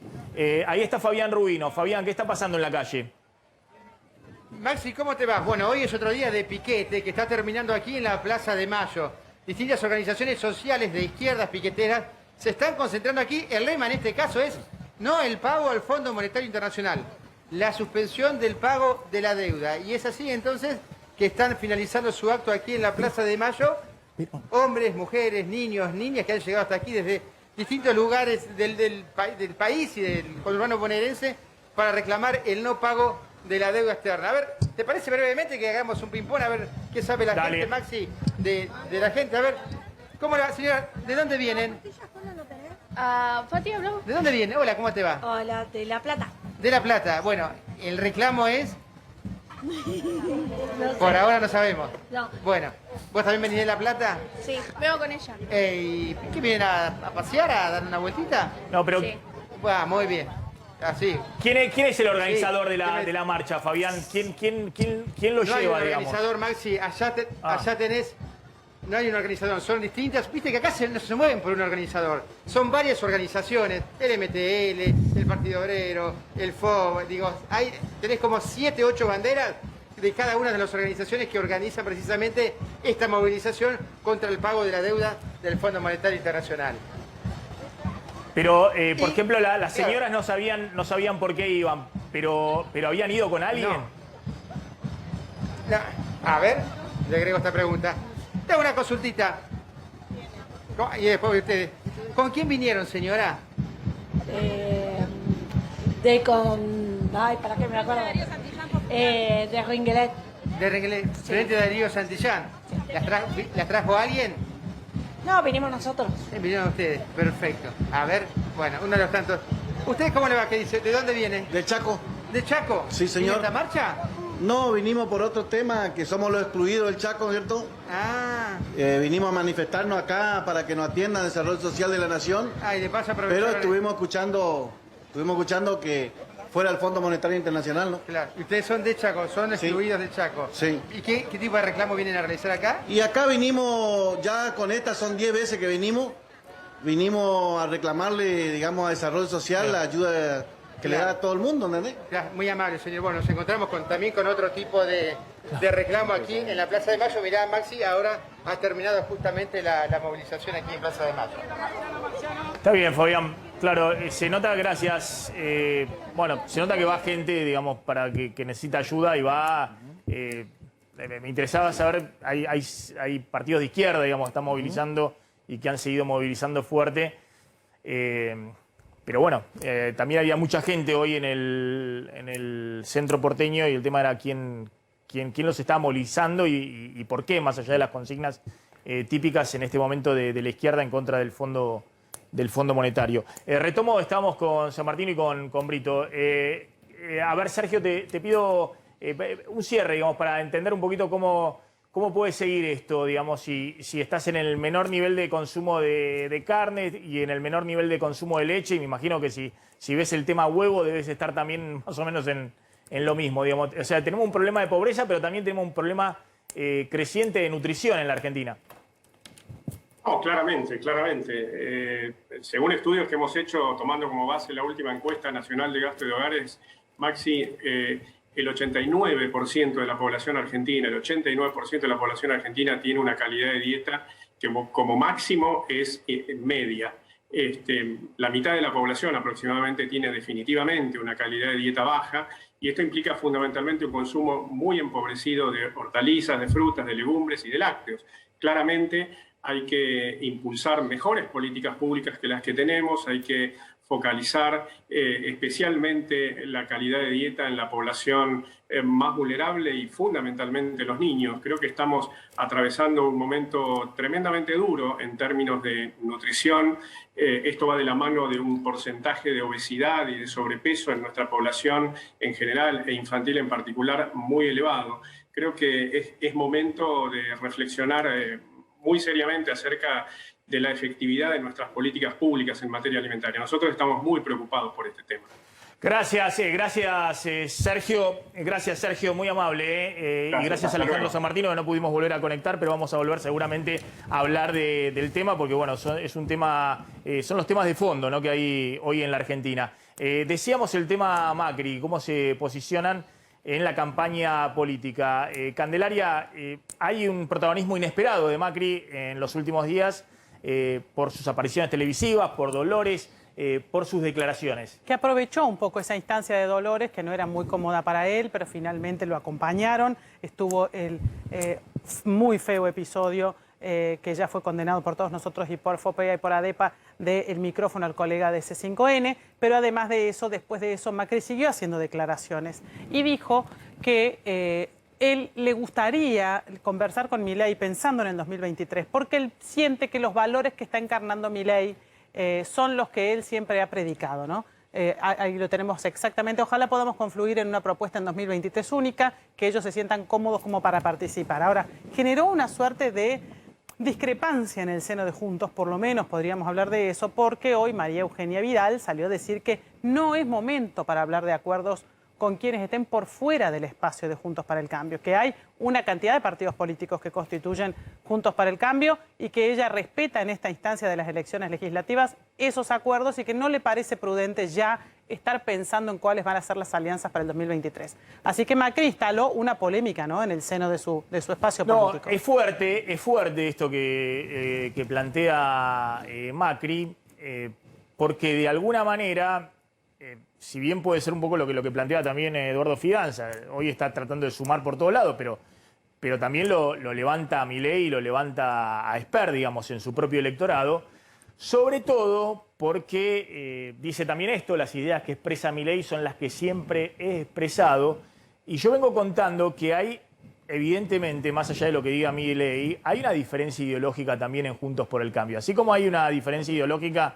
Ahí está Fabián Rubino. Fabián, ¿qué está pasando en la calle? Maxi, ¿cómo te vas? Bueno, hoy es otro día de piquete que está terminando aquí en la Plaza de Mayo. Distintas organizaciones sociales de izquierdas piqueteras se están concentrando aquí. El lema en este caso es no el pago al Fondo Monetario Internacional, la suspensión del pago de la deuda. Y es así entonces que están finalizando su acto aquí en la Plaza de Mayo. Hombres, mujeres, niños, niñas que han llegado hasta aquí desde distintos lugares del país y del conurbano bonaerense para reclamar el no pago de la deuda externa. A ver, ¿te parece brevemente que hagamos un ping-pong? A ver qué sabe la gente, Maxi, de la gente. A ver, ¿cómo la señora? ¿De dónde vienen? Fati, ¿habló? ¿De dónde viene? Hola, ¿cómo te va? Hola, de La Plata. De La Plata. Bueno, el reclamo es... No sé. Por ahora no sabemos. No. Bueno, ¿vos también venís de La Plata? Sí, vengo con ella. ¿Y qué vienen a pasear, a dar una vueltita? No, pero... Sí. Bueno, muy bien. Así. ¿Quién es el organizador Sí, de la marcha, Fabián? ¿Quién lo no lleva, hay un digamos? organizador, Maxi. Allá tenés... No hay un organizador, son distintas. Viste que acá no se mueven por un organizador. Son varias organizaciones. El MTL, el Partido Obrero, el FOB. Digo, tenés como 7, 8 banderas de cada una de las organizaciones que organizan precisamente esta movilización contra el pago de la deuda del Fondo Monetario Internacional. Pero, por ejemplo, las señoras no sabían por qué iban, pero ¿habían ido con alguien? No. A ver, le agrego esta pregunta. Te hago una consultita. Y después ustedes. ¿Con quién vinieron, señora? ¿Para qué me acuerdo? De Ringelet. De Ringelet. Sí. Frente de Darío Santillán. ¿Las trajo alguien? No, vinimos nosotros. Vinieron ustedes, perfecto. A ver, bueno, uno de los tantos. ¿Ustedes cómo le va? ¿Qué dice? ¿De dónde viene? De Chaco. ¿De Chaco? Sí, señor. ¿Y esta marcha? No, vinimos por otro tema, que somos los excluidos del Chaco, ¿cierto? Ah. Vinimos a manifestarnos acá para que nos atiendan el desarrollo social de la nación. Ah, y de paso aprovechar... Pero estuvimos escuchando que fuera el Fondo Monetario Internacional, ¿no? Claro. ¿Y ustedes son de Chaco? ¿Son excluidos de Chaco? Sí. ¿Y qué tipo de reclamo vienen a realizar acá? Y acá vinimos, ya con estas son 10 veces que vinimos a reclamarle, digamos, a desarrollo social la ayuda que le da a todo el mundo, ¿entendés? Claro, muy amable, señor. Bueno, nos encontramos también con otro tipo de reclamo aquí en la Plaza de Mayo. Mirá, Maxi, ahora ha terminado justamente la movilización aquí en Plaza de Mayo. Está bien, Fabián. Claro, se nota, gracias. Bueno, se nota que va gente, digamos, para que necesita ayuda y va... me interesaba saber, hay partidos de izquierda, digamos, que están movilizando y que han seguido movilizando fuerte. Pero bueno, también había mucha gente hoy en el centro porteño y el tema era quién los estaba movilizando y por qué, más allá de las consignas típicas en este momento de la izquierda en contra del Fondo Monetario. Retomo, estamos con San Martín y con Brito. A ver, Sergio, te pido un cierre, digamos, para entender un poquito cómo puede seguir esto, digamos, si estás en el menor nivel de consumo de carne y en el menor nivel de consumo de leche, y me imagino que si ves el tema huevo debes estar también más o menos en lo mismo, digamos. O sea, tenemos un problema de pobreza, pero también tenemos un problema creciente de nutrición en la Argentina. No, claramente. Según estudios que hemos hecho, tomando como base la última encuesta nacional de gasto de hogares, Maxi, el 89% de la población argentina, el 89% de la población argentina tiene una calidad de dieta que como máximo es media. La mitad de la población aproximadamente tiene definitivamente una calidad de dieta baja y esto implica fundamentalmente un consumo muy empobrecido de hortalizas, de frutas, de legumbres y de lácteos. Claramente hay que impulsar mejores políticas públicas que las que tenemos, hay que focalizar especialmente la calidad de dieta en la población más vulnerable y fundamentalmente los niños. Creo que estamos atravesando un momento tremendamente duro en términos de nutrición. Esto va de la mano de un porcentaje de obesidad y de sobrepeso en nuestra población en general e infantil en particular muy elevado. Creo que es momento de reflexionar muy seriamente acerca de la efectividad de nuestras políticas públicas en materia alimentaria. Nosotros estamos muy preocupados por este tema. Gracias, Sergio. Gracias, Sergio, muy amable. Y gracias a Alejandro San Martino, que no pudimos volver a conectar, pero vamos a volver seguramente a hablar del tema, porque bueno, es un tema, son los temas de fondo, ¿no?, que hay hoy en la Argentina. Decíamos el tema Macri, cómo se posicionan en la campaña política. Candelaria, hay un protagonismo inesperado de Macri en los últimos días, por sus apariciones televisivas, por Dolores, por sus declaraciones. Que aprovechó un poco esa instancia de Dolores, que no era muy cómoda para él, pero finalmente lo acompañaron. Estuvo el muy feo episodio que ya fue condenado por todos nosotros y por FOPEA y por ADEPA, del micrófono al colega de C5N, pero además de eso, después de eso, Macri siguió haciendo declaraciones y dijo que él le gustaría conversar con Milei pensando en el 2023, porque él siente que los valores que está encarnando Milei son los que él siempre ha predicado, ¿no? Ahí lo tenemos exactamente. Ojalá podamos confluir en una propuesta en 2023 única, que ellos se sientan cómodos como para participar. Ahora, generó una suerte de discrepancia en el seno de Juntos, por lo menos podríamos hablar de eso, porque hoy María Eugenia Vidal salió a decir que no es momento para hablar de acuerdos con quienes estén por fuera del espacio de Juntos para el Cambio, que hay una cantidad de partidos políticos que constituyen Juntos para el Cambio y que ella respeta en esta instancia de las elecciones legislativas esos acuerdos y que no le parece prudente ya estar pensando en cuáles van a ser las alianzas para el 2023. Así que Macri instaló una polémica, ¿no?, en el seno de su espacio político. Es fuerte esto que plantea Macri, porque de alguna manera, si bien puede ser un poco lo que plantea también Eduardo Fidanza, hoy está tratando de sumar por todos lados, pero también lo levanta a Milei y lo levanta a Esper, digamos, en su propio electorado, sobre todo porque dice también esto: las ideas que expresa Milei son las que siempre he expresado, y yo vengo contando que hay, evidentemente, más allá de lo que diga Milei, hay una diferencia ideológica también en Juntos por el Cambio, así como hay una diferencia ideológica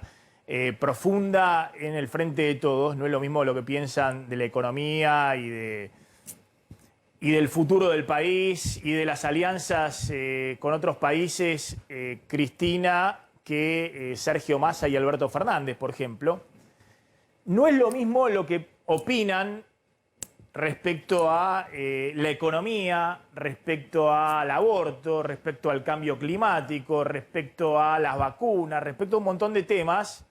profunda en el Frente de Todos. No es lo mismo lo que piensan de la economía y del futuro del país y de las alianzas con otros países, Cristina, que Sergio Massa y Alberto Fernández, por ejemplo. No es lo mismo lo que opinan respecto a la economía, respecto al aborto, respecto al cambio climático, respecto a las vacunas, respecto a un montón de temas,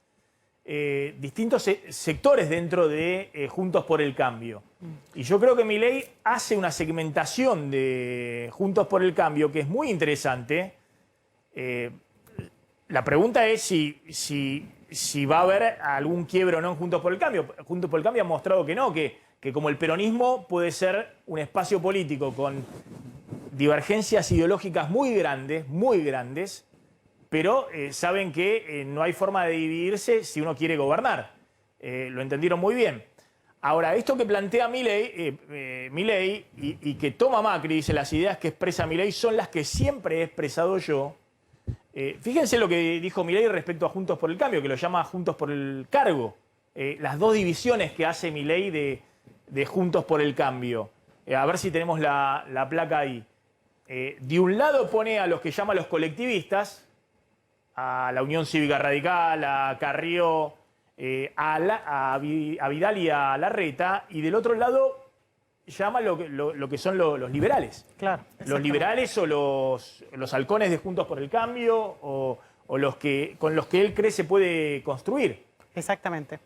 distintos sectores dentro de Juntos por el Cambio. Y yo creo que Milei hace una segmentación de Juntos por el Cambio que es muy interesante. La pregunta es si va a haber algún quiebre o no en Juntos por el Cambio. Juntos por el Cambio ha mostrado que no, que como el peronismo puede ser un espacio político con divergencias ideológicas muy grandes, pero saben que no hay forma de dividirse si uno quiere gobernar. Lo entendieron muy bien. Ahora, esto que plantea Milei y que toma Macri, dice: las ideas que expresa Milei son las que siempre he expresado yo. Fíjense lo que dijo Milei respecto a Juntos por el Cambio, que lo llama Juntos por el Cargo. Las dos divisiones que hace Milei de Juntos por el Cambio. A ver si tenemos la placa ahí. De un lado pone a los que llama los colectivistas, a la Unión Cívica Radical, a Carrió, a Vidal y a Larreta, y del otro lado llama lo que son los liberales. Claro. Los liberales o los halcones de Juntos por el Cambio o con los que él cree se puede construir. Exactamente.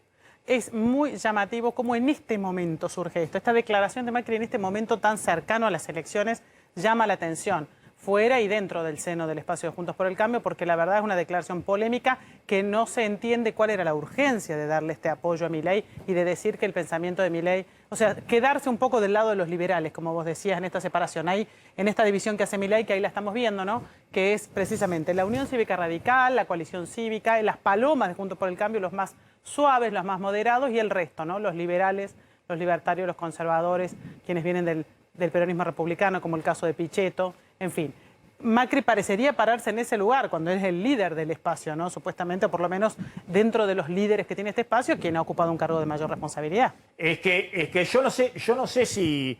Es muy llamativo cómo en este momento surge esto. Esta declaración de Macri en este momento tan cercano a las elecciones llama la atención, fuera y dentro del seno del espacio de Juntos por el Cambio, porque la verdad es una declaración polémica que no se entiende cuál era la urgencia de darle este apoyo a Milei y de decir que el pensamiento de Milei, o sea, quedarse un poco del lado de los liberales, como vos decías, en esta separación, ahí, en esta división que hace Milei, que ahí la estamos viendo, ¿no?, que es precisamente la Unión Cívica Radical, la Coalición Cívica, las palomas de Juntos por el Cambio, los más suaves, los más moderados y el resto, ¿no? Los liberales, los libertarios, los conservadores, quienes vienen del peronismo republicano, como el caso de Pichetto, en fin. Macri parecería pararse en ese lugar cuando es el líder del espacio, ¿no? Supuestamente, por lo menos dentro de los líderes que tiene este espacio, quien ha ocupado un cargo de mayor responsabilidad. Es que yo no sé si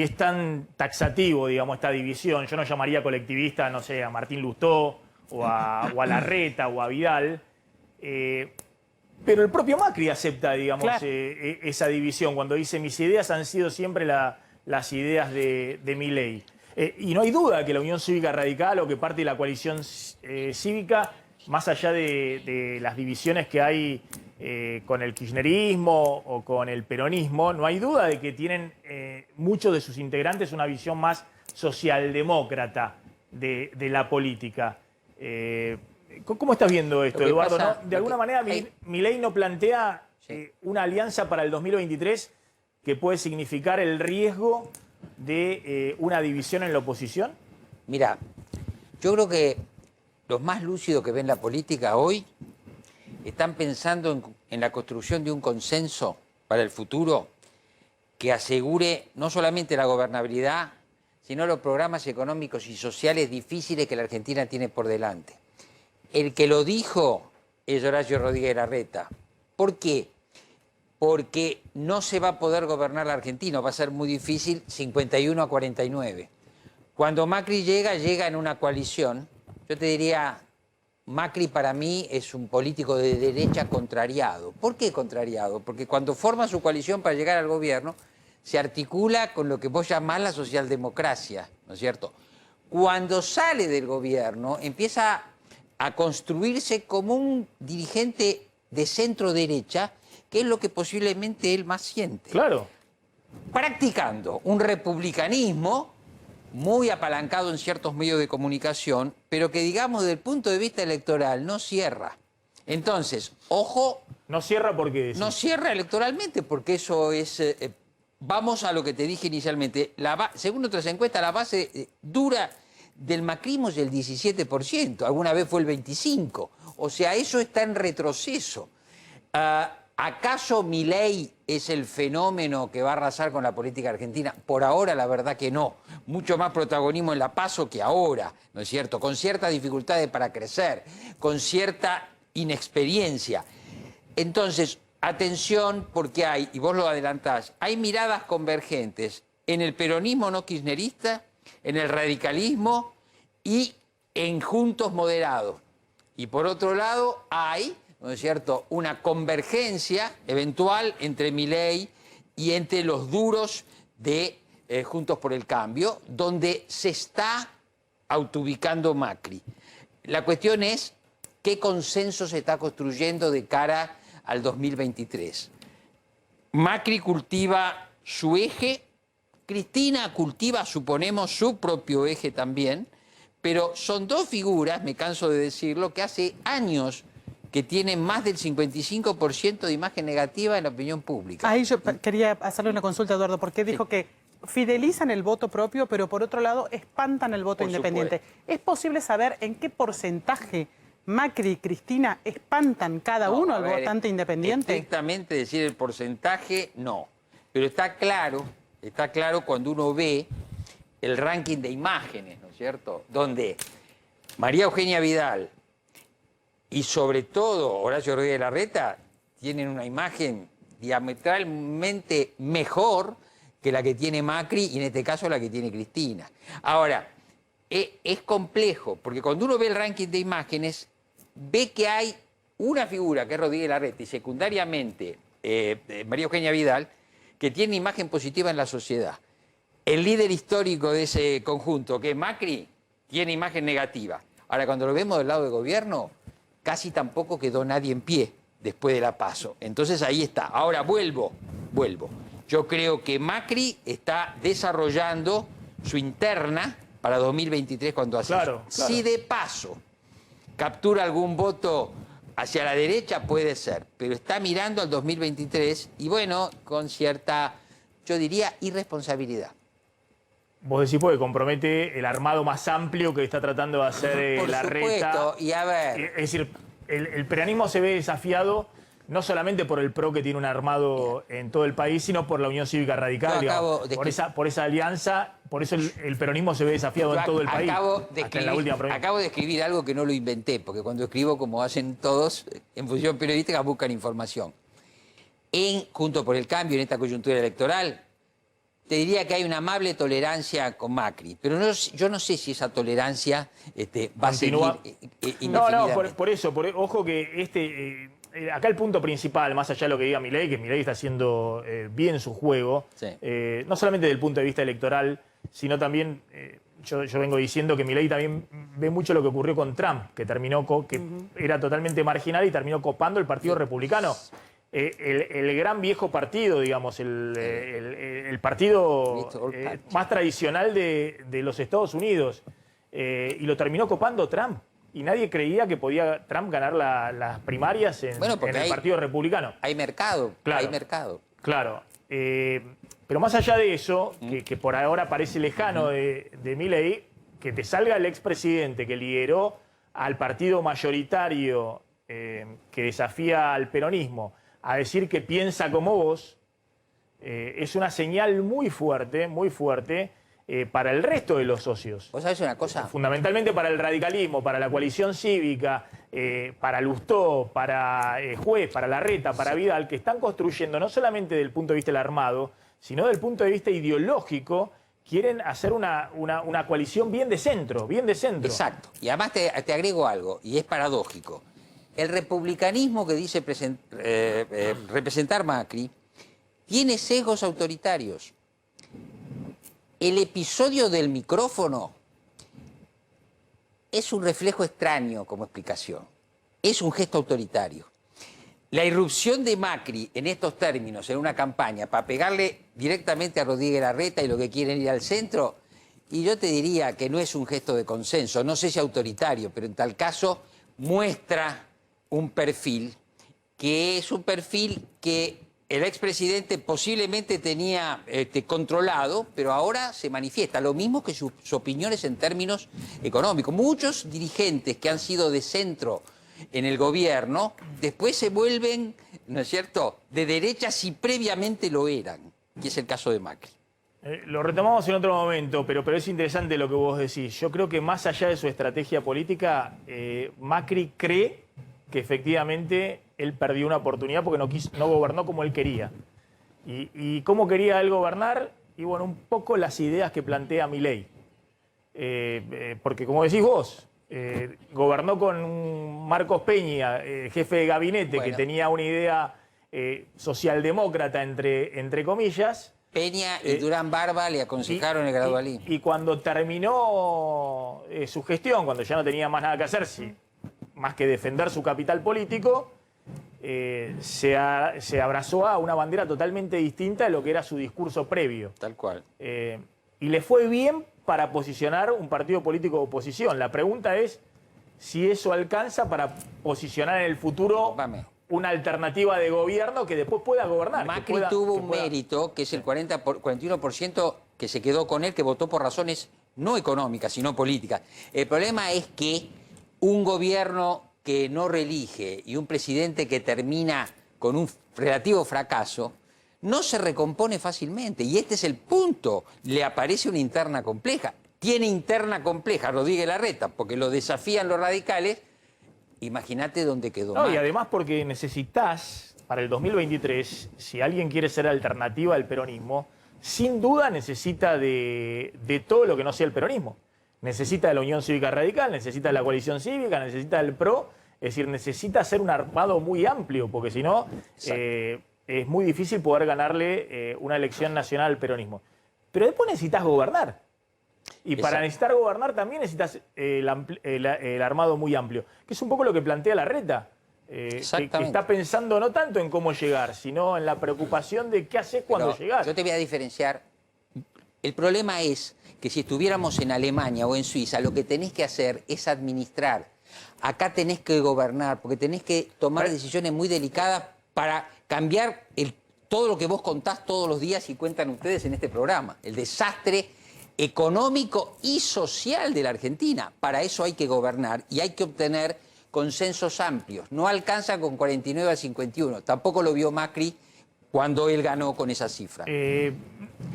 es tan taxativo, digamos, esta división. Yo no llamaría colectivista, no sé, a Martín Lustó o a Larreta o a Vidal. Pero el propio Macri acepta, digamos, claro, esa división cuando dice mis ideas han sido siempre las ideas de Milei. Y no hay duda que la Unión Cívica Radical o que parte de la coalición cívica, más allá de las divisiones que hay con el kirchnerismo o con el peronismo, no hay duda de que tienen muchos de sus integrantes una visión más socialdemócrata de la política. ¿Cómo estás viendo esto, Eduardo? ¿No? De alguna manera, Milei no plantea una alianza para el 2023 que puede significar el riesgo de una división en la oposición. Mira, yo creo que los más lúcidos que ven la política hoy están pensando en la construcción de un consenso para el futuro que asegure no solamente la gobernabilidad, sino los programas económicos y sociales difíciles que la Argentina tiene por delante. El que lo dijo es Horacio Rodríguez Larreta. ¿Por qué? Porque no se va a poder gobernar la Argentina, va a ser muy difícil 51 a 49. Cuando Macri llega en una coalición. Yo te diría, Macri para mí es un político de derecha contrariado. ¿Por qué contrariado? Porque cuando forma su coalición para llegar al gobierno, se articula con lo que vos llamás la socialdemocracia, ¿no es cierto? Cuando sale del gobierno, empieza a construirse como un dirigente de centro-derecha, que es lo que posiblemente él más siente. Claro. Practicando un republicanismo muy apalancado en ciertos medios de comunicación, pero que, digamos, desde el punto de vista electoral no cierra. Entonces, ojo... ¿No cierra por qué? No cierra electoralmente, porque eso es... vamos a lo que te dije inicialmente. Según otras encuestas, la base dura del macrismo es el 17%. Alguna vez fue el 25%. O sea, eso está en retroceso. ¿Acaso Milei es el fenómeno que va a arrasar con la política argentina? Por ahora, la verdad que no. Mucho más protagonismo en la PASO que ahora, ¿no es cierto? Con ciertas dificultades para crecer, con cierta inexperiencia. Entonces, atención, porque hay, y vos lo adelantás, hay miradas convergentes en el peronismo no kirchnerista, en el radicalismo y en juntos moderados. Y por otro lado, hay... ¿no es cierto?, una convergencia eventual entre Milei y entre los duros de Juntos por el Cambio, donde se está autoubicando Macri. La cuestión es qué consenso se está construyendo de cara al 2023. Macri cultiva su eje, Cristina cultiva, suponemos, su propio eje también, pero son dos figuras, me canso de decirlo, que hace años que tienen más del 55% de imagen negativa en la opinión pública. Ahí yo quería hacerle una consulta, Eduardo, porque dijo que fidelizan el voto propio, pero por otro lado espantan el voto independiente. ¿Es posible saber en qué porcentaje Macri y Cristina espantan cada uno al votante independiente? Estrictamente decir el porcentaje, no. Pero está claro cuando uno ve el ranking de imágenes, ¿no es cierto? Donde María Eugenia Vidal y sobre todo Horacio Rodríguez Larreta tienen una imagen diametralmente mejor que la que tiene Macri y en este caso la que tiene Cristina. Ahora, es complejo, porque cuando uno ve el ranking de imágenes, ve que hay una figura que es Rodríguez Larreta y secundariamente María Eugenia Vidal, que tiene imagen positiva en la sociedad. El líder histórico de ese conjunto, que es Macri, tiene imagen negativa. Ahora, cuando lo vemos del lado del gobierno, casi tampoco quedó nadie en pie después de la PASO. Entonces ahí está. Ahora vuelvo. Yo creo que Macri está desarrollando su interna para 2023 cuando hace claro. Si de paso captura algún voto hacia la derecha, puede ser, pero está mirando al 2023 y bueno, con cierta, yo diría, irresponsabilidad. Vos decís porque compromete el armado más amplio que está tratando de hacer Larreta. Por supuesto, y a ver... Es decir, el peronismo se ve desafiado no solamente por el PRO que tiene un armado en todo el país, sino por la Unión Cívica Radical, digamos, por esa alianza, por eso el peronismo se ve desafiado en todo el país. Acabo de escribir algo que no lo inventé, porque cuando escribo, como hacen todos, en función periodística buscan información. Junto por el Cambio, en esta coyuntura electoral, te diría que hay una amable tolerancia con Macri, pero yo no sé si esa tolerancia va a seguir indefinidamente. Por eso, ojo que acá el punto principal, más allá de lo que diga Milei, que Milei está haciendo bien su juego, sí. No solamente desde el punto de vista electoral, sino también, yo vengo diciendo que Milei también ve mucho lo que ocurrió con Trump, que terminó que era totalmente marginal y terminó copando el Partido Republicano. El gran viejo partido, digamos, el partido más tradicional de los Estados Unidos, y lo terminó copando Trump. Y nadie creía que podía Trump ganar las primarias en el Partido Republicano. Hay mercado, claro, hay mercado. Claro. Pero más allá de eso, que por ahora parece lejano de Milei, que te salga el expresidente que lideró al partido mayoritario que desafía al peronismo a decir que piensa como vos, es una señal muy fuerte para el resto de los socios. ¿Vos sabés una cosa? Fundamentalmente para el radicalismo, para la coalición cívica, para Lustó, para Juez, para Larreta, para Vidal, que están construyendo no solamente desde el punto de vista del armado, sino desde el punto de vista ideológico, quieren hacer una coalición bien de centro, Exacto. Y además te agrego algo, y es paradójico. El republicanismo que dice representar Macri tiene sesgos autoritarios. El episodio del micrófono es un reflejo extraño como explicación. Es un gesto autoritario. La irrupción de Macri en estos términos, en una campaña, para pegarle directamente a Rodríguez Larreta y lo que quieren ir al centro, y yo te diría que no es un gesto de consenso, no sé si autoritario, pero en tal caso muestra un perfil que es un perfil que el expresidente posiblemente tenía controlado, pero ahora se manifiesta. Lo mismo que sus opiniones en términos económicos. Muchos dirigentes que han sido de centro en el gobierno, después se vuelven, ¿no es cierto?, de derecha si previamente lo eran, que es el caso de Macri. Lo retomamos en otro momento, pero es interesante lo que vos decís. Yo creo que más allá de su estrategia política, Macri cree que efectivamente él perdió una oportunidad porque no gobernó como él quería. ¿Y cómo quería él gobernar? Y bueno, un poco las ideas que plantea Milei. Porque como decís vos, gobernó con Marcos Peña, jefe de gabinete, que tenía una idea socialdemócrata, entre comillas. Peña y Durán Barba le aconsejaron el gradualismo. Y cuando terminó su gestión, cuando ya no tenía más nada que hacer, más que defender su capital político, se abrazó a una bandera totalmente distinta de lo que era su discurso previo. Tal cual. Y le fue bien para posicionar un partido político de oposición. La pregunta es si eso alcanza para posicionar en el futuro una alternativa de gobierno que después pueda gobernar. Macri tuvo un mérito, que es el 41% que se quedó con él, que votó por razones no económicas, sino políticas. El problema es que un gobierno que no reelige y un presidente que termina con un relativo fracaso, no se recompone fácilmente. Y este es el punto. Le aparece una interna compleja. Tiene interna compleja Rodríguez Larreta, porque lo desafían los radicales. Imagínate dónde quedó. No, y además porque necesitas, para el 2023, si alguien quiere ser alternativa al peronismo, sin duda necesita de todo lo que no sea el peronismo. Necesita de la Unión Cívica Radical, necesita de la coalición cívica, necesita del PRO, es decir, necesita hacer un armado muy amplio, porque si no, es muy difícil poder ganarle una elección nacional al peronismo. Pero después necesitas gobernar. Y para necesitar gobernar también necesitas el armado muy amplio, que es un poco lo que plantea Larreta, que está pensando no tanto en cómo llegar, sino en la preocupación de qué haces cuando llegás. Yo te voy a diferenciar. El problema es que si estuviéramos en Alemania o en Suiza, lo que tenés que hacer es administrar. Acá tenés que gobernar, porque tenés que tomar decisiones muy delicadas para cambiar todo lo que vos contás todos los días y cuentan ustedes en este programa. El desastre económico y social de la Argentina. Para eso hay que gobernar y hay que obtener consensos amplios. No alcanza con 49 a 51. Tampoco lo vio Macri cuando él ganó con esa cifra.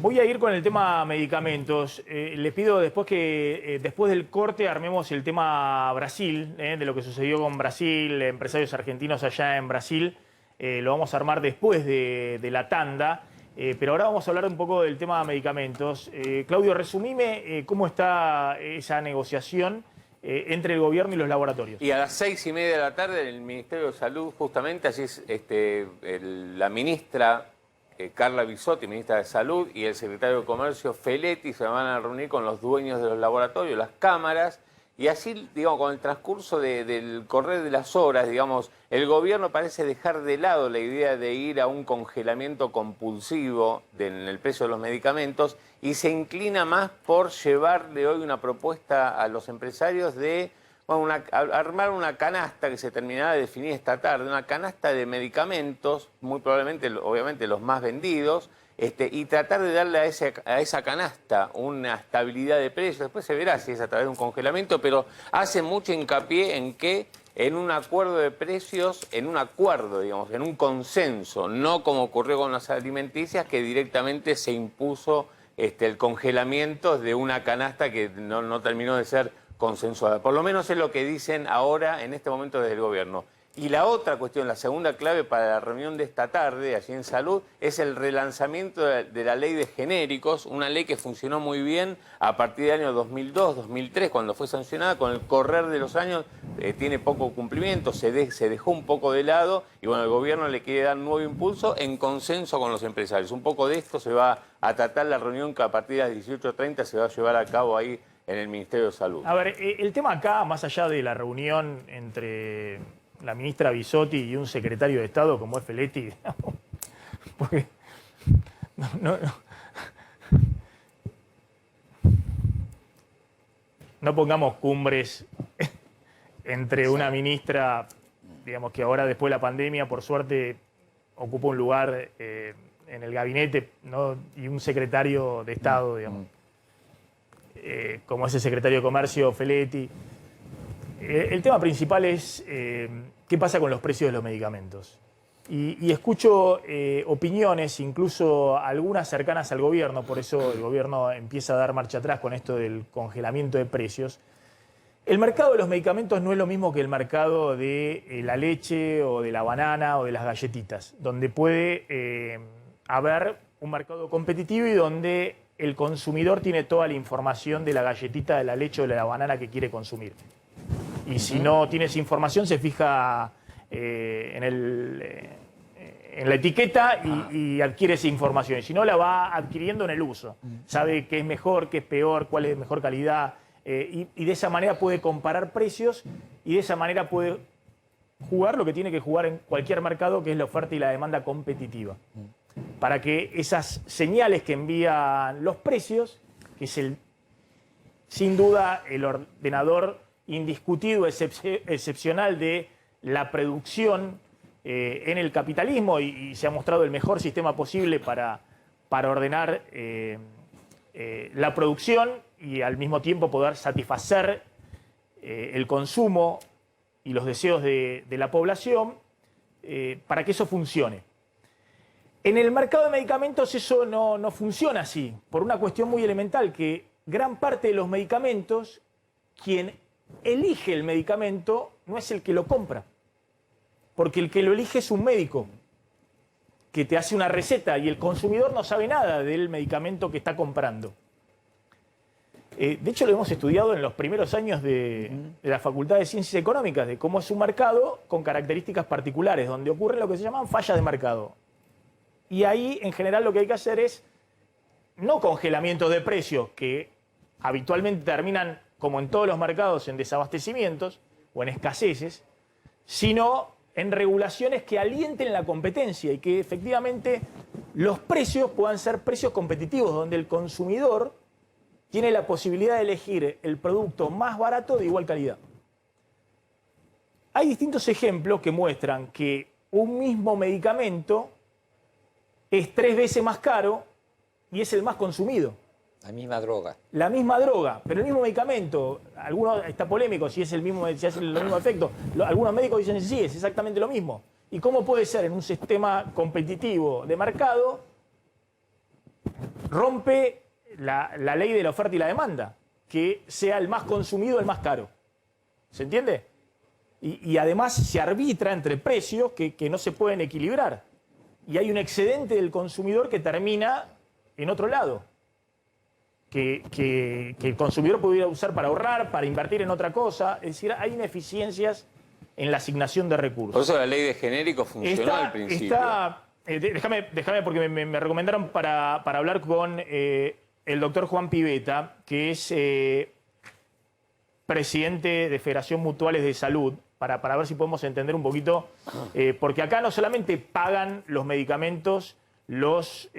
Voy a ir con el tema medicamentos. Les pido después que después del corte armemos el tema Brasil, de lo que sucedió con Brasil, empresarios argentinos allá en Brasil. Lo vamos a armar después de la tanda. Pero ahora vamos a hablar un poco del tema medicamentos. Claudio, resumime cómo está esa negociación entre el gobierno y los laboratorios. Y a las 6:30 de la tarde en el Ministerio de Salud, justamente, allí la ministra Carla Bisotti, ministra de Salud, y el secretario de Comercio Feletti se van a reunir con los dueños de los laboratorios, las cámaras, y así, digamos, con el transcurso del correr de las horas, digamos, el gobierno parece dejar de lado la idea de ir a un congelamiento compulsivo en el precio de los medicamentos y se inclina más por llevarle hoy una propuesta a los empresarios de armar una canasta que se terminará de definir esta tarde, una canasta de medicamentos, muy probablemente, obviamente, los más vendidos, y tratar de darle a esa canasta una estabilidad de precios. Después se verá si es a través de un congelamiento, pero hace mucho hincapié en que en un acuerdo de precios, en un acuerdo, digamos, en un consenso, no como ocurrió con las alimenticias, que directamente se impuso el congelamiento de una canasta que no terminó de ser consensuada. Por lo menos es lo que dicen ahora, en este momento, desde el gobierno. Y la otra cuestión, la segunda clave para la reunión de esta tarde, allí en Salud, es el relanzamiento de la ley de genéricos, una ley que funcionó muy bien a partir del año 2002, 2003, cuando fue sancionada. Con el correr de los años tiene poco cumplimiento, se dejó un poco de lado, y bueno, el gobierno le quiere dar nuevo impulso en consenso con los empresarios. Un poco de esto se va a tratar la reunión que a partir de las 18:30 se va a llevar a cabo ahí en el Ministerio de Salud. A ver, el tema acá, más allá de la reunión entre la ministra Bisotti y un secretario de Estado como es Feletti, digamos, porque no pongamos cumbres entre una ministra, digamos, que ahora después de la pandemia, por suerte, ocupa un lugar en el gabinete, ¿no? Y un secretario de Estado, digamos, como es el secretario de Comercio Feletti. El tema principal es qué pasa con los precios de los medicamentos. Y escucho opiniones, incluso algunas cercanas al gobierno, por eso el gobierno empieza a dar marcha atrás con esto del congelamiento de precios. El mercado de los medicamentos no es lo mismo que el mercado de la leche o de la banana o de las galletitas, donde puede haber un mercado competitivo y donde el consumidor tiene toda la información de la galletita, de la leche o de la banana que quiere consumir. Y si no tiene esa información, se fija en la etiqueta y adquiere esa información. Y si no, la va adquiriendo en el uso. Sabe qué es mejor, qué es peor, cuál es de mejor calidad. Y de esa manera puede comparar precios y de esa manera puede jugar lo que tiene que jugar en cualquier mercado, que es la oferta y la demanda competitiva. Para que esas señales que envían los precios, que es sin duda el ordenador indiscutido, excepcional de la producción en el capitalismo, y se ha mostrado el mejor sistema posible para ordenar la producción y al mismo tiempo poder satisfacer el consumo y los deseos de la población, para que eso funcione. En el mercado de medicamentos eso no funciona así, por una cuestión muy elemental, que gran parte de los medicamentos, quien elige el medicamento no es el que lo compra, porque el que lo elige es un médico que te hace una receta y el consumidor no sabe nada del medicamento que está comprando. De hecho, lo hemos estudiado en los primeros años de la Facultad de Ciencias Económicas, de cómo es un mercado con características particulares, donde ocurren lo que se llaman fallas de mercado. Y ahí, en general, lo que hay que hacer es no congelamientos de precios, que habitualmente terminan, como en todos los mercados, en desabastecimientos o en escaseces, sino en regulaciones que alienten la competencia y que efectivamente los precios puedan ser precios competitivos, donde el consumidor tiene la posibilidad de elegir el producto más barato de igual calidad. Hay distintos ejemplos que muestran que un mismo medicamento es 3 veces más caro y es el más consumido. La misma droga. La misma droga, pero el mismo medicamento. Algunos está polémico si es el mismo, si hace el mismo efecto. Algunos médicos dicen sí, es exactamente lo mismo. ¿Y cómo puede ser en un sistema competitivo de mercado rompe la ley de la oferta y la demanda? Que sea el más consumido el más caro. ¿Se entiende? Y además se arbitra entre precios que no se pueden equilibrar. Y hay un excedente del consumidor que termina en otro lado. Que el consumidor pudiera usar para ahorrar, para invertir en otra cosa. Es decir, hay ineficiencias en la asignación de recursos. Por eso la ley de genéricos funcionó al principio. Déjame porque me recomendaron para hablar con el doctor Juan Piveta, que es presidente de Federación Mutuales de Salud, para ver si podemos entender un poquito, porque acá no solamente pagan los medicamentos los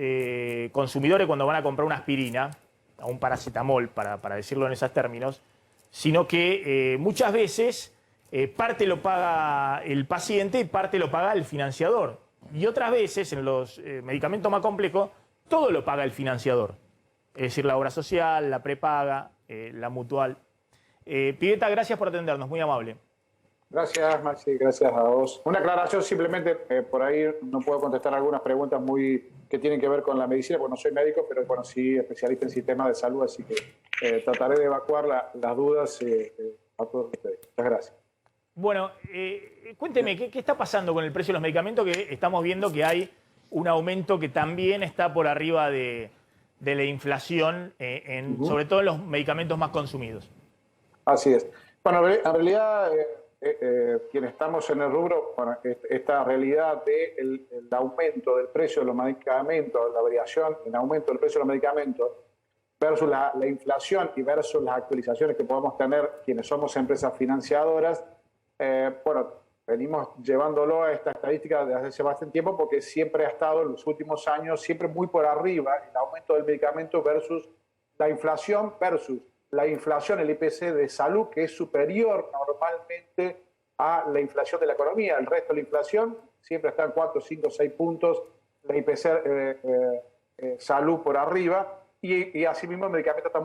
consumidores cuando van a comprar una aspirina, o un paracetamol, para decirlo en esos términos, sino que muchas veces parte lo paga el paciente y parte lo paga el financiador. Y otras veces, en los medicamentos más complejos, todo lo paga el financiador. Es decir, la obra social, la prepaga, la mutual. Piveta, gracias por atendernos, muy amable. Gracias, Maxi, gracias a vos. Una aclaración simplemente, por ahí no puedo contestar algunas preguntas que tienen que ver con la medicina, porque no soy médico, pero bueno, sí especialista en sistemas de salud, así que trataré de evacuar las dudas a todos ustedes. Muchas gracias. Bueno, cuénteme, ¿qué está pasando con el precio de los medicamentos? Que estamos viendo que hay un aumento que también está por arriba de la inflación, sobre todo en los medicamentos más consumidos. Así es. Bueno, en realidad, quienes estamos en el rubro, bueno, esta realidad del aumento del precio de los medicamentos, la variación en aumento del precio de los medicamentos, versus la inflación y versus las actualizaciones que podemos tener quienes somos empresas financiadoras, bueno, venimos llevándolo a esta estadística desde hace bastante tiempo porque siempre ha estado en los últimos años siempre muy por arriba el aumento del medicamento versus la inflación, el IPC de salud, que es superior normalmente a la inflación de la economía. El resto de la inflación siempre está en 4, 5, 6 puntos, la IPC salud por arriba, y asimismo el medicamento está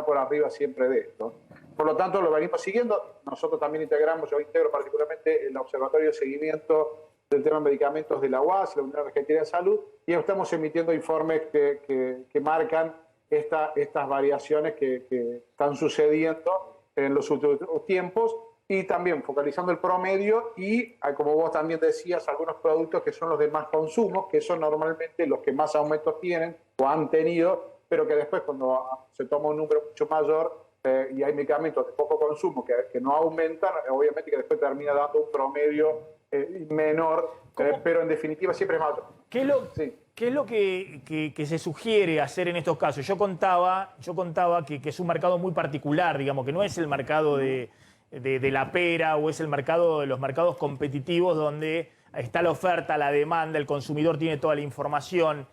por arriba siempre de esto. Por lo tanto, lo venimos siguiendo. Nosotros también yo integro particularmente el Observatorio de Seguimiento del tema de medicamentos de la UAS, la Unión Argentina de Salud, y estamos emitiendo informes que marcan estas variaciones que están sucediendo en los últimos tiempos, y también focalizando el promedio y, como vos también decías, algunos productos que son los de más consumo, que son normalmente los que más aumentos tienen o han tenido, pero que después cuando se toma un número mucho mayor y hay medicamentos de poco consumo que no aumentan, obviamente que después termina dando un promedio menor, pero en definitiva siempre es mayor. ¿Qué es lo que se sugiere hacer en estos casos? Yo contaba que es un mercado muy particular, digamos, que no es el mercado de la pera o es el mercado de los mercados competitivos donde está la oferta, la demanda, el consumidor tiene toda la información.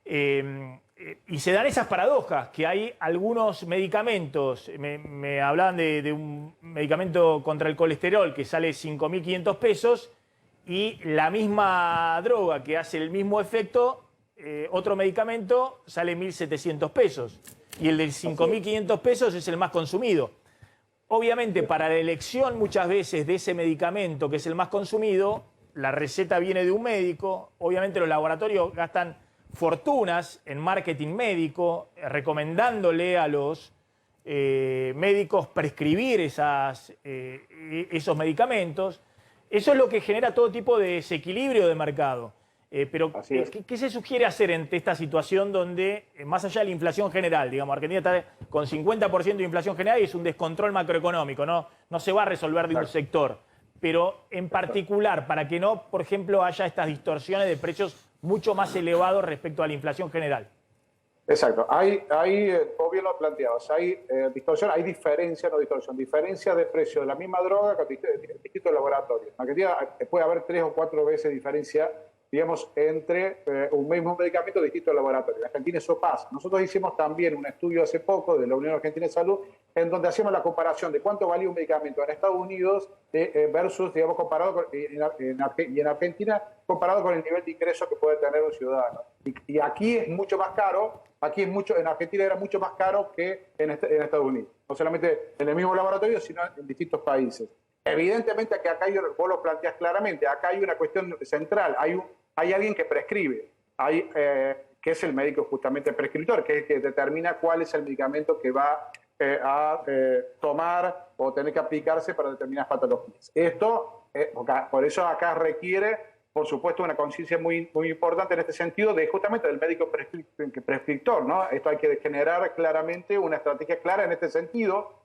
Y se dan esas paradojas, que hay algunos medicamentos, me hablaban de un medicamento contra el colesterol que sale 5.500 pesos y la misma droga que hace el mismo efecto, otro medicamento sale 1.700 pesos y el de 5.500 pesos es el más consumido. Obviamente para la elección muchas veces de ese medicamento que es el más consumido, la receta viene de un médico, obviamente los laboratorios gastan fortunas en marketing médico, recomendándole a los médicos prescribir esos medicamentos. Eso es lo que genera todo tipo de desequilibrio de mercado. Pero ¿qué se sugiere hacer ante esta situación donde, más allá de la inflación general, digamos, Argentina está con 50% de inflación general y es un descontrol macroeconómico, no se va a resolver de un sector, pero en particular para que no, por ejemplo, haya estas distorsiones de precios mucho más elevados respecto a la inflación general? Exacto. Vos bien lo planteabas, hay distorsión, hay diferencia, no distorsión, diferencia de precio de la misma droga con distintos laboratorios. En Argentina puede haber 3 o 4 veces diferencia, digamos, entre un mismo medicamento de distintos laboratorios. En Argentina eso pasa. Nosotros hicimos también un estudio hace poco de la Unión Argentina de Salud en donde hacíamos la comparación de cuánto valía un medicamento en Estados Unidos versus, digamos, en Argentina comparado con el nivel de ingreso que puede tener un ciudadano. Y aquí es mucho más caro aquí en Argentina era mucho más caro que en Estados Unidos. No solamente en el mismo laboratorio, sino en distintos países. Evidentemente que acá vos lo planteás claramente, acá hay una cuestión central, hay alguien que prescribe, que es el médico justamente prescriptor, que es el que determina cuál es el medicamento que va a tomar o tener que aplicarse para determinadas patologías. Por eso acá requiere, por supuesto, una conciencia muy, muy importante en este sentido justamente del médico prescriptor, ¿no? Esto hay que generar claramente una estrategia clara en este sentido,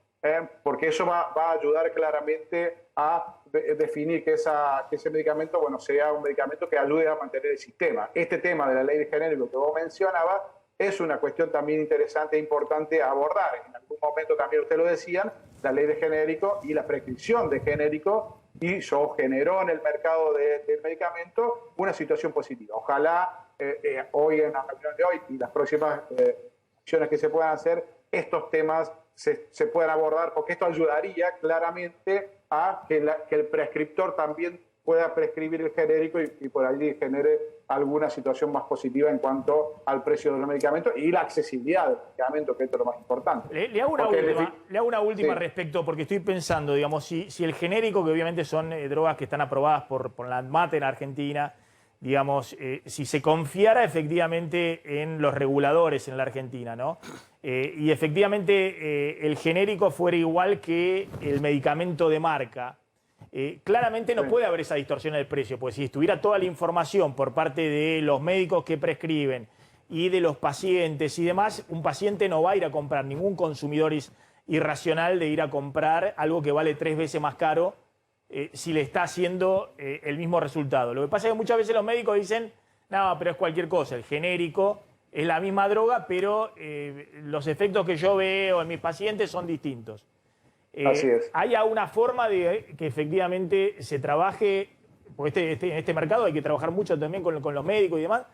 porque eso va a ayudar claramente a definir que ese medicamento, bueno, sea un medicamento que ayude a mantener el sistema. Este tema de la ley de genérico que vos mencionabas es una cuestión también interesante e importante a abordar. En algún momento también ustedes lo decían, la ley de genérico y la prescripción de genérico generó en el mercado del medicamento una situación positiva. Ojalá hoy, en la reunión de hoy y las próximas acciones que se puedan hacer, estos temas se puedan abordar, porque esto ayudaría claramente a que el prescriptor también pueda prescribir el genérico y por allí genere alguna situación más positiva en cuanto al precio de los medicamentos y la accesibilidad del medicamento, que esto es lo más importante. Le hago una última respecto, porque estoy pensando, digamos, si el genérico, que obviamente son drogas que están aprobadas por la ANMAT en Argentina, digamos, si se confiara efectivamente en los reguladores en la Argentina, ¿no? Y efectivamente el genérico fuera igual que el medicamento de marca, claramente no puede haber esa distorsión del precio, pues si estuviera toda la información por parte de los médicos que prescriben y de los pacientes y demás, un paciente no va a ir a comprar, ningún consumidor es irracional de ir a comprar algo que vale 3 veces más caro si le está haciendo el mismo resultado. Lo que pasa es que muchas veces los médicos dicen, no, pero es cualquier cosa, el genérico es la misma droga, pero los efectos que yo veo en mis pacientes son distintos. Así es. ¿Hay alguna forma de que efectivamente se trabaje, porque en este mercado hay que trabajar mucho también con los médicos y demás,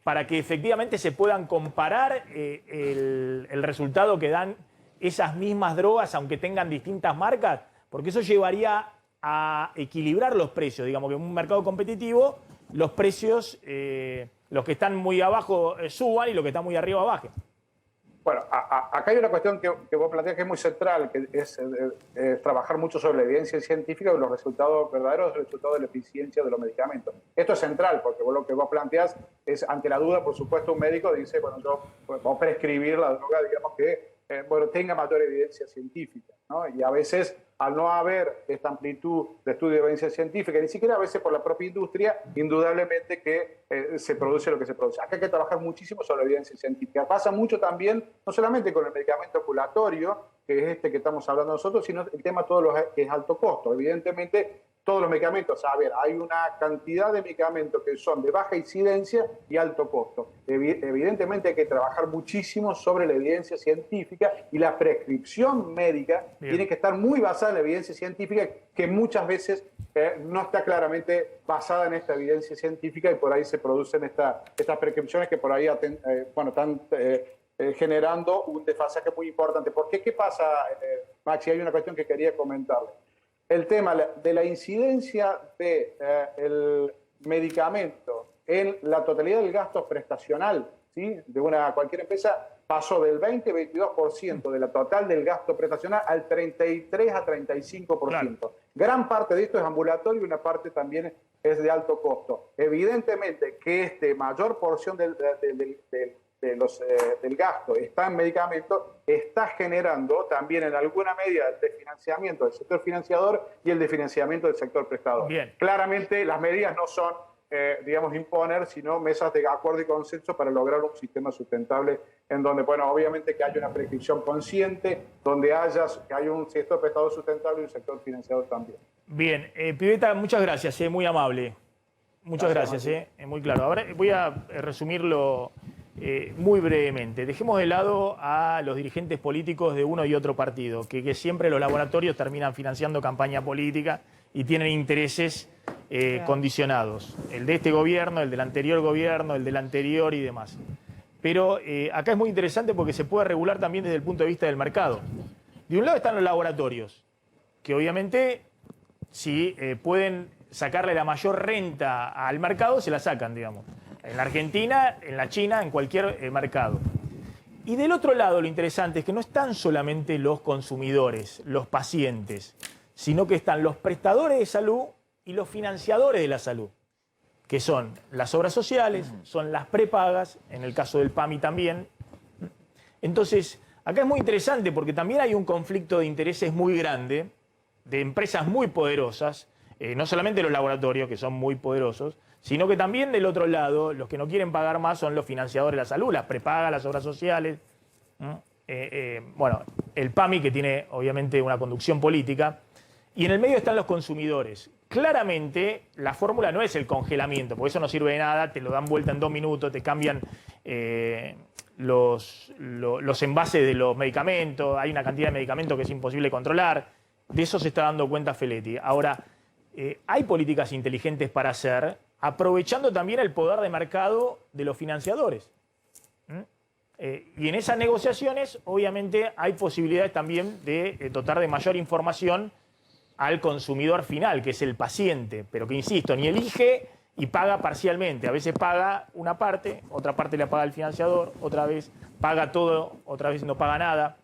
para que efectivamente se puedan comparar el resultado que dan esas mismas drogas, aunque tengan distintas marcas? Porque eso llevaría a equilibrar los precios, digamos que en un mercado competitivo los precios, los que están muy abajo suban y los que están muy arriba bajen. Bueno, acá hay una cuestión que vos planteás que es muy central, que es trabajar mucho sobre la evidencia científica y los resultados verdaderos, los resultados de la eficiencia de los medicamentos. Esto es central, porque lo que vos planteás es, ante la duda, por supuesto, un médico dice, bueno, yo voy a prescribir la droga, digamos que tenga mayor evidencia científica, ¿no? Y a veces, al no haber esta amplitud de estudio de evidencia científica, ni siquiera a veces por la propia industria, indudablemente que se produce lo que se produce. Acá hay que trabajar muchísimo sobre la evidencia científica. Pasa mucho también, no solamente con el medicamento oculatorio, que es este que estamos hablando nosotros, sino el tema todo lo que es alto costo. Evidentemente, todos los medicamentos, a ver, hay una cantidad de medicamentos que son de baja incidencia y alto costo. Evidentemente hay que trabajar muchísimo sobre la evidencia científica y la prescripción médica tiene que estar muy basada en la evidencia científica, que muchas veces no está claramente basada en esta evidencia científica y por ahí se producen estas prescripciones que por ahí están generando un desfasaje muy importante. ¿Por qué? ¿Qué pasa, Maxi? Hay una cuestión que quería comentarle. El tema de la incidencia del medicamento en la totalidad del gasto prestacional, ¿sí?, de cualquier empresa pasó del 20-22% de la total del gasto prestacional al 33 a 35%. Claro. Gran parte de esto es ambulatorio y una parte también es de alto costo. Evidentemente que mayor porción del gasto está en medicamentos, está generando también en alguna medida el desfinanciamiento del sector financiador y el desfinanciamiento del sector prestador. Bien. Claramente las medidas no son, imponer, sino mesas de acuerdo y consenso para lograr un sistema sustentable en donde, bueno, obviamente que haya una prescripción consciente, donde haya un sector prestador sustentable y un sector financiador también. Bien, Pivetta, muchas gracias, muy amable. Muchas gracias, muy claro. Ahora voy a resumirlo muy brevemente. Dejemos de lado a los dirigentes políticos de uno y otro partido, que siempre los laboratorios terminan financiando campaña política y tienen intereses condicionados. El de este gobierno, el del anterior gobierno, el del anterior y demás. Pero acá es muy interesante porque se puede regular también desde el punto de vista del mercado. De un lado están los laboratorios, que obviamente si pueden sacarle la mayor renta al mercado, se la sacan, digamos. En la Argentina, en la China, en cualquier mercado. Y del otro lado, lo interesante es que no están solamente los consumidores, los pacientes, sino que están los prestadores de salud y los financiadores de la salud, que son las obras sociales, son las prepagas, en el caso del PAMI también. Entonces, acá es muy interesante porque también hay un conflicto de intereses muy grande, de empresas muy poderosas, no solamente los laboratorios, que son muy poderosos, sino que también del otro lado, los que no quieren pagar más son los financiadores de la salud, las prepagas, las obras sociales. Bueno, el PAMI, que tiene obviamente una conducción política, y en el medio están los consumidores. Claramente, la fórmula no es el congelamiento, porque eso no sirve de nada, te lo dan vuelta en 2 minutos, te cambian los envases de los medicamentos, hay una cantidad de medicamentos que es imposible controlar, de eso se está dando cuenta Feletti. Ahora, hay políticas inteligentes para hacer, aprovechando también el poder de mercado de los financiadores. Y en esas negociaciones, obviamente, hay posibilidades también de dotar de mayor información al consumidor final, que es el paciente, pero que, insisto, ni elige y paga parcialmente. A veces paga una parte, otra parte la paga el financiador, otra vez paga todo, otra vez no paga nada.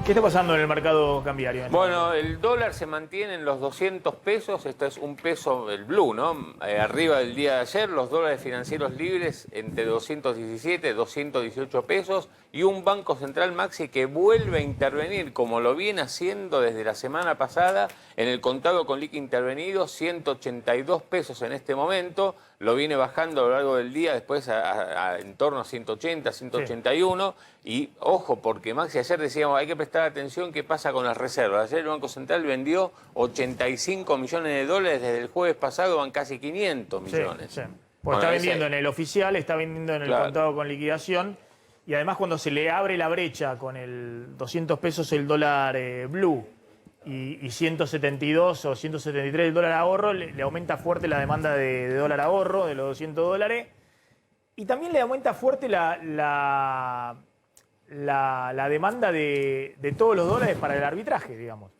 ¿Qué está pasando en el mercado cambiario? Bueno, el dólar se mantiene en los 200 pesos, esto es un peso, el blue, ¿no? Arriba del día de ayer, los dólares financieros libres entre 217, 218 pesos y un Banco Central, Maxi, que vuelve a intervenir, como lo viene haciendo desde la semana pasada, en el contado con liqui intervenido, 182 pesos en este momento, lo viene bajando a lo largo del día, después en torno a 180, 181, y ojo, porque Maxi, ayer decíamos, hay que prestar atención qué pasa con las reservas. Ayer el Banco Central vendió 85 millones de dólares, desde el jueves pasado van casi 500 millones. Sí. Pues está vendiendo en el oficial, está vendiendo en el contado con liquidación, y además cuando se le abre la brecha con el 200 pesos el dólar blue y 172 o 173 el dólar ahorro, le aumenta fuerte la demanda de dólar ahorro, de los 200 dólares, y también le aumenta fuerte la demanda de todos los dólares para el arbitraje, digamos.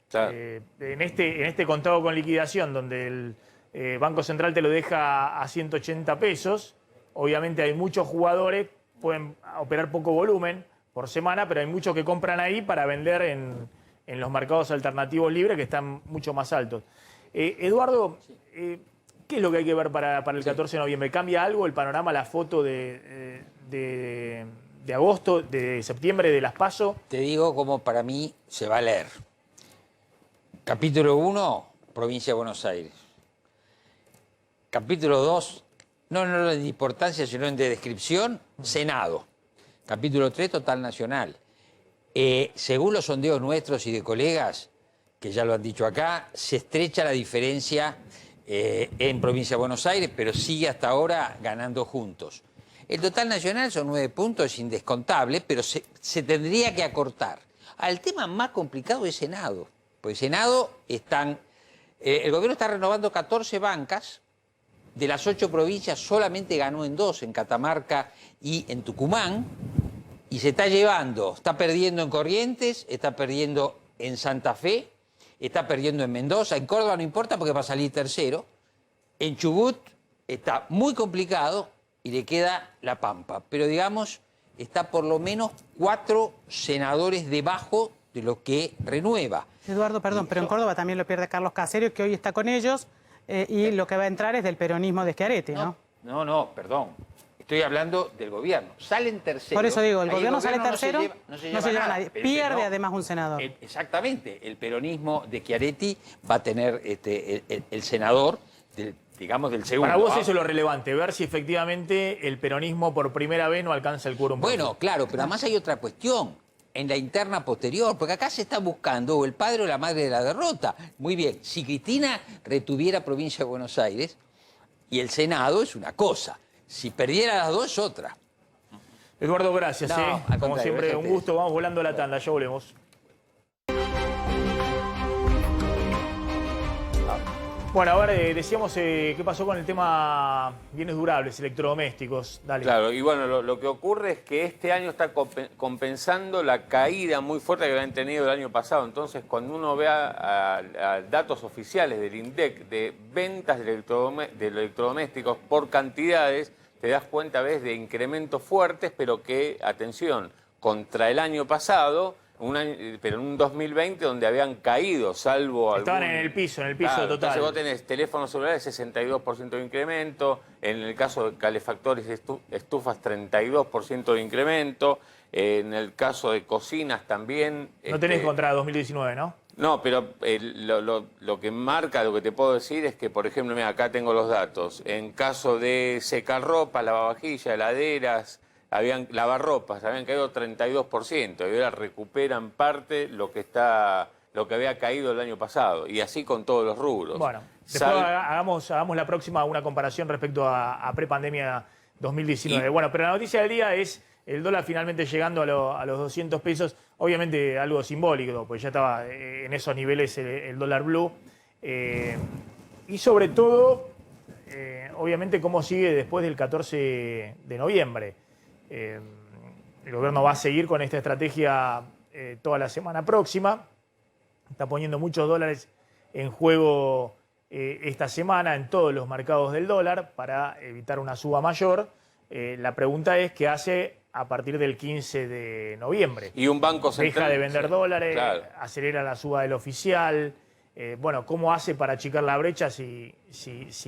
Claro. En este contado con liquidación, donde el Banco Central te lo deja a 180 pesos, obviamente hay muchos jugadores, pueden operar poco volumen por semana, pero hay muchos que compran ahí para vender en los mercados alternativos libres, que están mucho más altos. Eduardo, ¿qué es lo que hay que ver para el 14 de noviembre? ¿Cambia algo el panorama, la foto de agosto, de septiembre, de las PASO? Te digo cómo para mí se va a leer. Capítulo 1, Provincia de Buenos Aires. Capítulo 2, no de importancia, sino de descripción, Senado. Capítulo 3, Total Nacional. Según los sondeos nuestros y de colegas, que ya lo han dicho acá, se estrecha la diferencia en Provincia de Buenos Aires, pero sigue hasta ahora ganando juntos. El total nacional son 9 puntos, es indescontable, pero se tendría que acortar. El tema más complicado es Senado, porque Senado el gobierno está renovando 14 bancas, de las 8 provincias solamente ganó en 2, en Catamarca y en Tucumán, y se está perdiendo en Corrientes, está perdiendo en Santa Fe, está perdiendo en Mendoza, en Córdoba no importa porque va a salir tercero, en Chubut está muy complicado y le queda La Pampa, pero digamos, está por lo menos 4 senadores debajo de lo que renueva. Eduardo, perdón, pero en Córdoba también lo pierde Carlos Caserio, que hoy está con ellos, y lo que va a entrar es del peronismo de Schiaretti, ¿no? No, perdón. Estoy hablando del gobierno. Salen terceros. Por eso digo, el gobierno sale tercero, no se lleva a nadie. Pierde además un senador. Exactamente. El peronismo de Schiaretti va a tener el senador, digamos, del segundo. Para vos eso es lo relevante, ver si efectivamente el peronismo por primera vez no alcanza el quórum. Bueno, claro, pero además hay otra cuestión. En la interna posterior, porque acá se está buscando o el padre o la madre de la derrota. Muy bien, si Cristina retuviera Provincia de Buenos Aires y el Senado es una cosa, si perdiera las dos es otra. Eduardo, gracias. Como siempre, un gusto. Vamos volando a la tanda, ya volvemos. Bueno, a ver, decíamos qué pasó con el tema bienes durables, electrodomésticos. Dale. Claro, y bueno, lo que ocurre es que este año está compensando la caída muy fuerte que habían tenido el año pasado. Entonces, cuando uno vea a datos oficiales del INDEC de ventas de electrodomésticos por cantidades, te das cuenta, ves, de incrementos fuertes, pero que, atención, contra el año pasado, pero en un 2020 donde habían caído, salvo estaban en el piso total. Entonces vos tenés teléfonos celulares 62% de incremento, en el caso de calefactores y estufas 32% de incremento, en el caso de cocinas también. No tenés contra 2019, ¿no? No, pero lo que marca, lo que te puedo decir es que, por ejemplo, mira, acá tengo los datos. En caso de secarropa, lavavajillas, heladeras, lavarropas, habían caído 32%, y ahora recuperan parte lo que había caído el año pasado, y así con todos los rubros. Bueno, después hagamos la próxima una comparación respecto a prepandemia 2019. Bueno, pero la noticia del día es el dólar finalmente llegando a los 200 pesos, obviamente algo simbólico, pues ya estaba en esos niveles el dólar blue, y sobre todo, obviamente, cómo sigue después del 14 de noviembre. El gobierno va a seguir con esta estrategia toda la semana próxima. Está poniendo muchos dólares en juego esta semana en todos los mercados del dólar para evitar una suba mayor. La pregunta es qué hace a partir del 15 de noviembre. Y un banco central deja de vender dólares, claro, acelera la suba del oficial. Bueno, ¿cómo hace para achicar la brecha si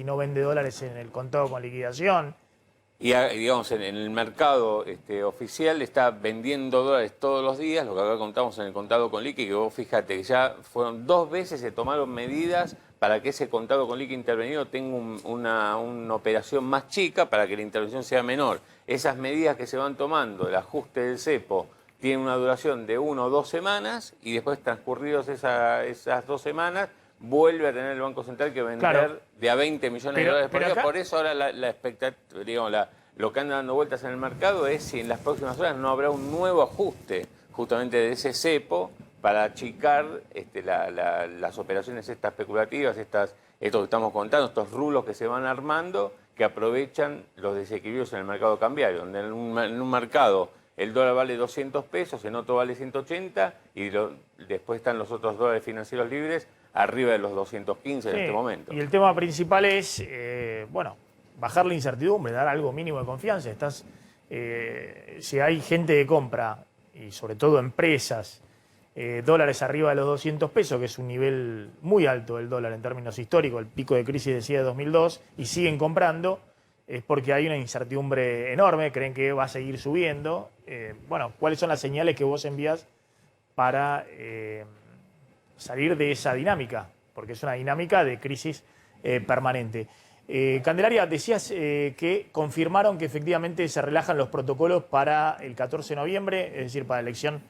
no vende dólares en el contado con liquidación? Y digamos, en el mercado oficial está vendiendo dólares todos los días, lo que acá contamos en el contado con liqui, que vos fíjate que ya fueron 2 veces, se tomaron medidas para que ese contado con liqui intervenido tenga una operación más chica, para que la intervención sea menor. Esas medidas que se van tomando, el ajuste del cepo, tienen una duración de 1 o 2 semanas, y después, transcurridos esas 2 semanas, vuelve a tener el Banco Central que vender, claro, de a 20 millones de dólares por día. Acá, por eso ahora la expectativa, digamos, lo que anda dando vueltas en el mercado es si en las próximas horas no habrá un nuevo ajuste justamente de ese cepo para achicar las operaciones estas especulativas, esto que estamos contando, estos rulos que se van armando, que aprovechan los desequilibrios en el mercado cambiario, donde en un mercado el dólar vale 200 pesos, en otro vale 180, y después están los otros dólares financieros libres arriba de los 215 en este momento. Y el tema principal es, bueno, bajar la incertidumbre, dar algo mínimo de confianza. Si hay gente que compra, y sobre todo empresas, dólares arriba de los 200 pesos, que es un nivel muy alto del dólar en términos históricos, el pico de crisis decía de 2002, y siguen comprando, es porque hay una incertidumbre enorme, creen que va a seguir subiendo. Bueno, ¿cuáles son las señales que vos envías para salir de esa dinámica? Porque es una dinámica de crisis permanente. Candelaria, decías que confirmaron que efectivamente se relajan los protocolos para el 14 de noviembre, es decir, para la elección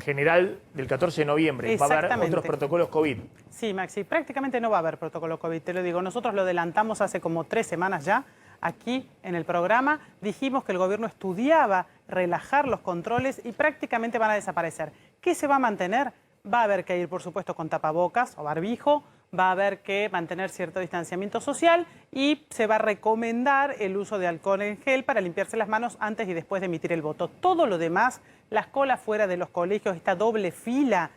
general del 14 de noviembre. ¿Va a haber otros protocolos COVID? Sí, Maxi, prácticamente no va a haber protocolo COVID, te lo digo. Nosotros lo adelantamos hace como 3 semanas ya. Aquí en el programa dijimos que el gobierno estudiaba relajar los controles y prácticamente van a desaparecer. ¿Qué se va a mantener? Va a haber que ir, por supuesto, con tapabocas o barbijo, va a haber que mantener cierto distanciamiento social y se va a recomendar el uso de alcohol en gel para limpiarse las manos antes y después de emitir el voto. Todo lo demás, las colas fuera de los colegios, esta doble fila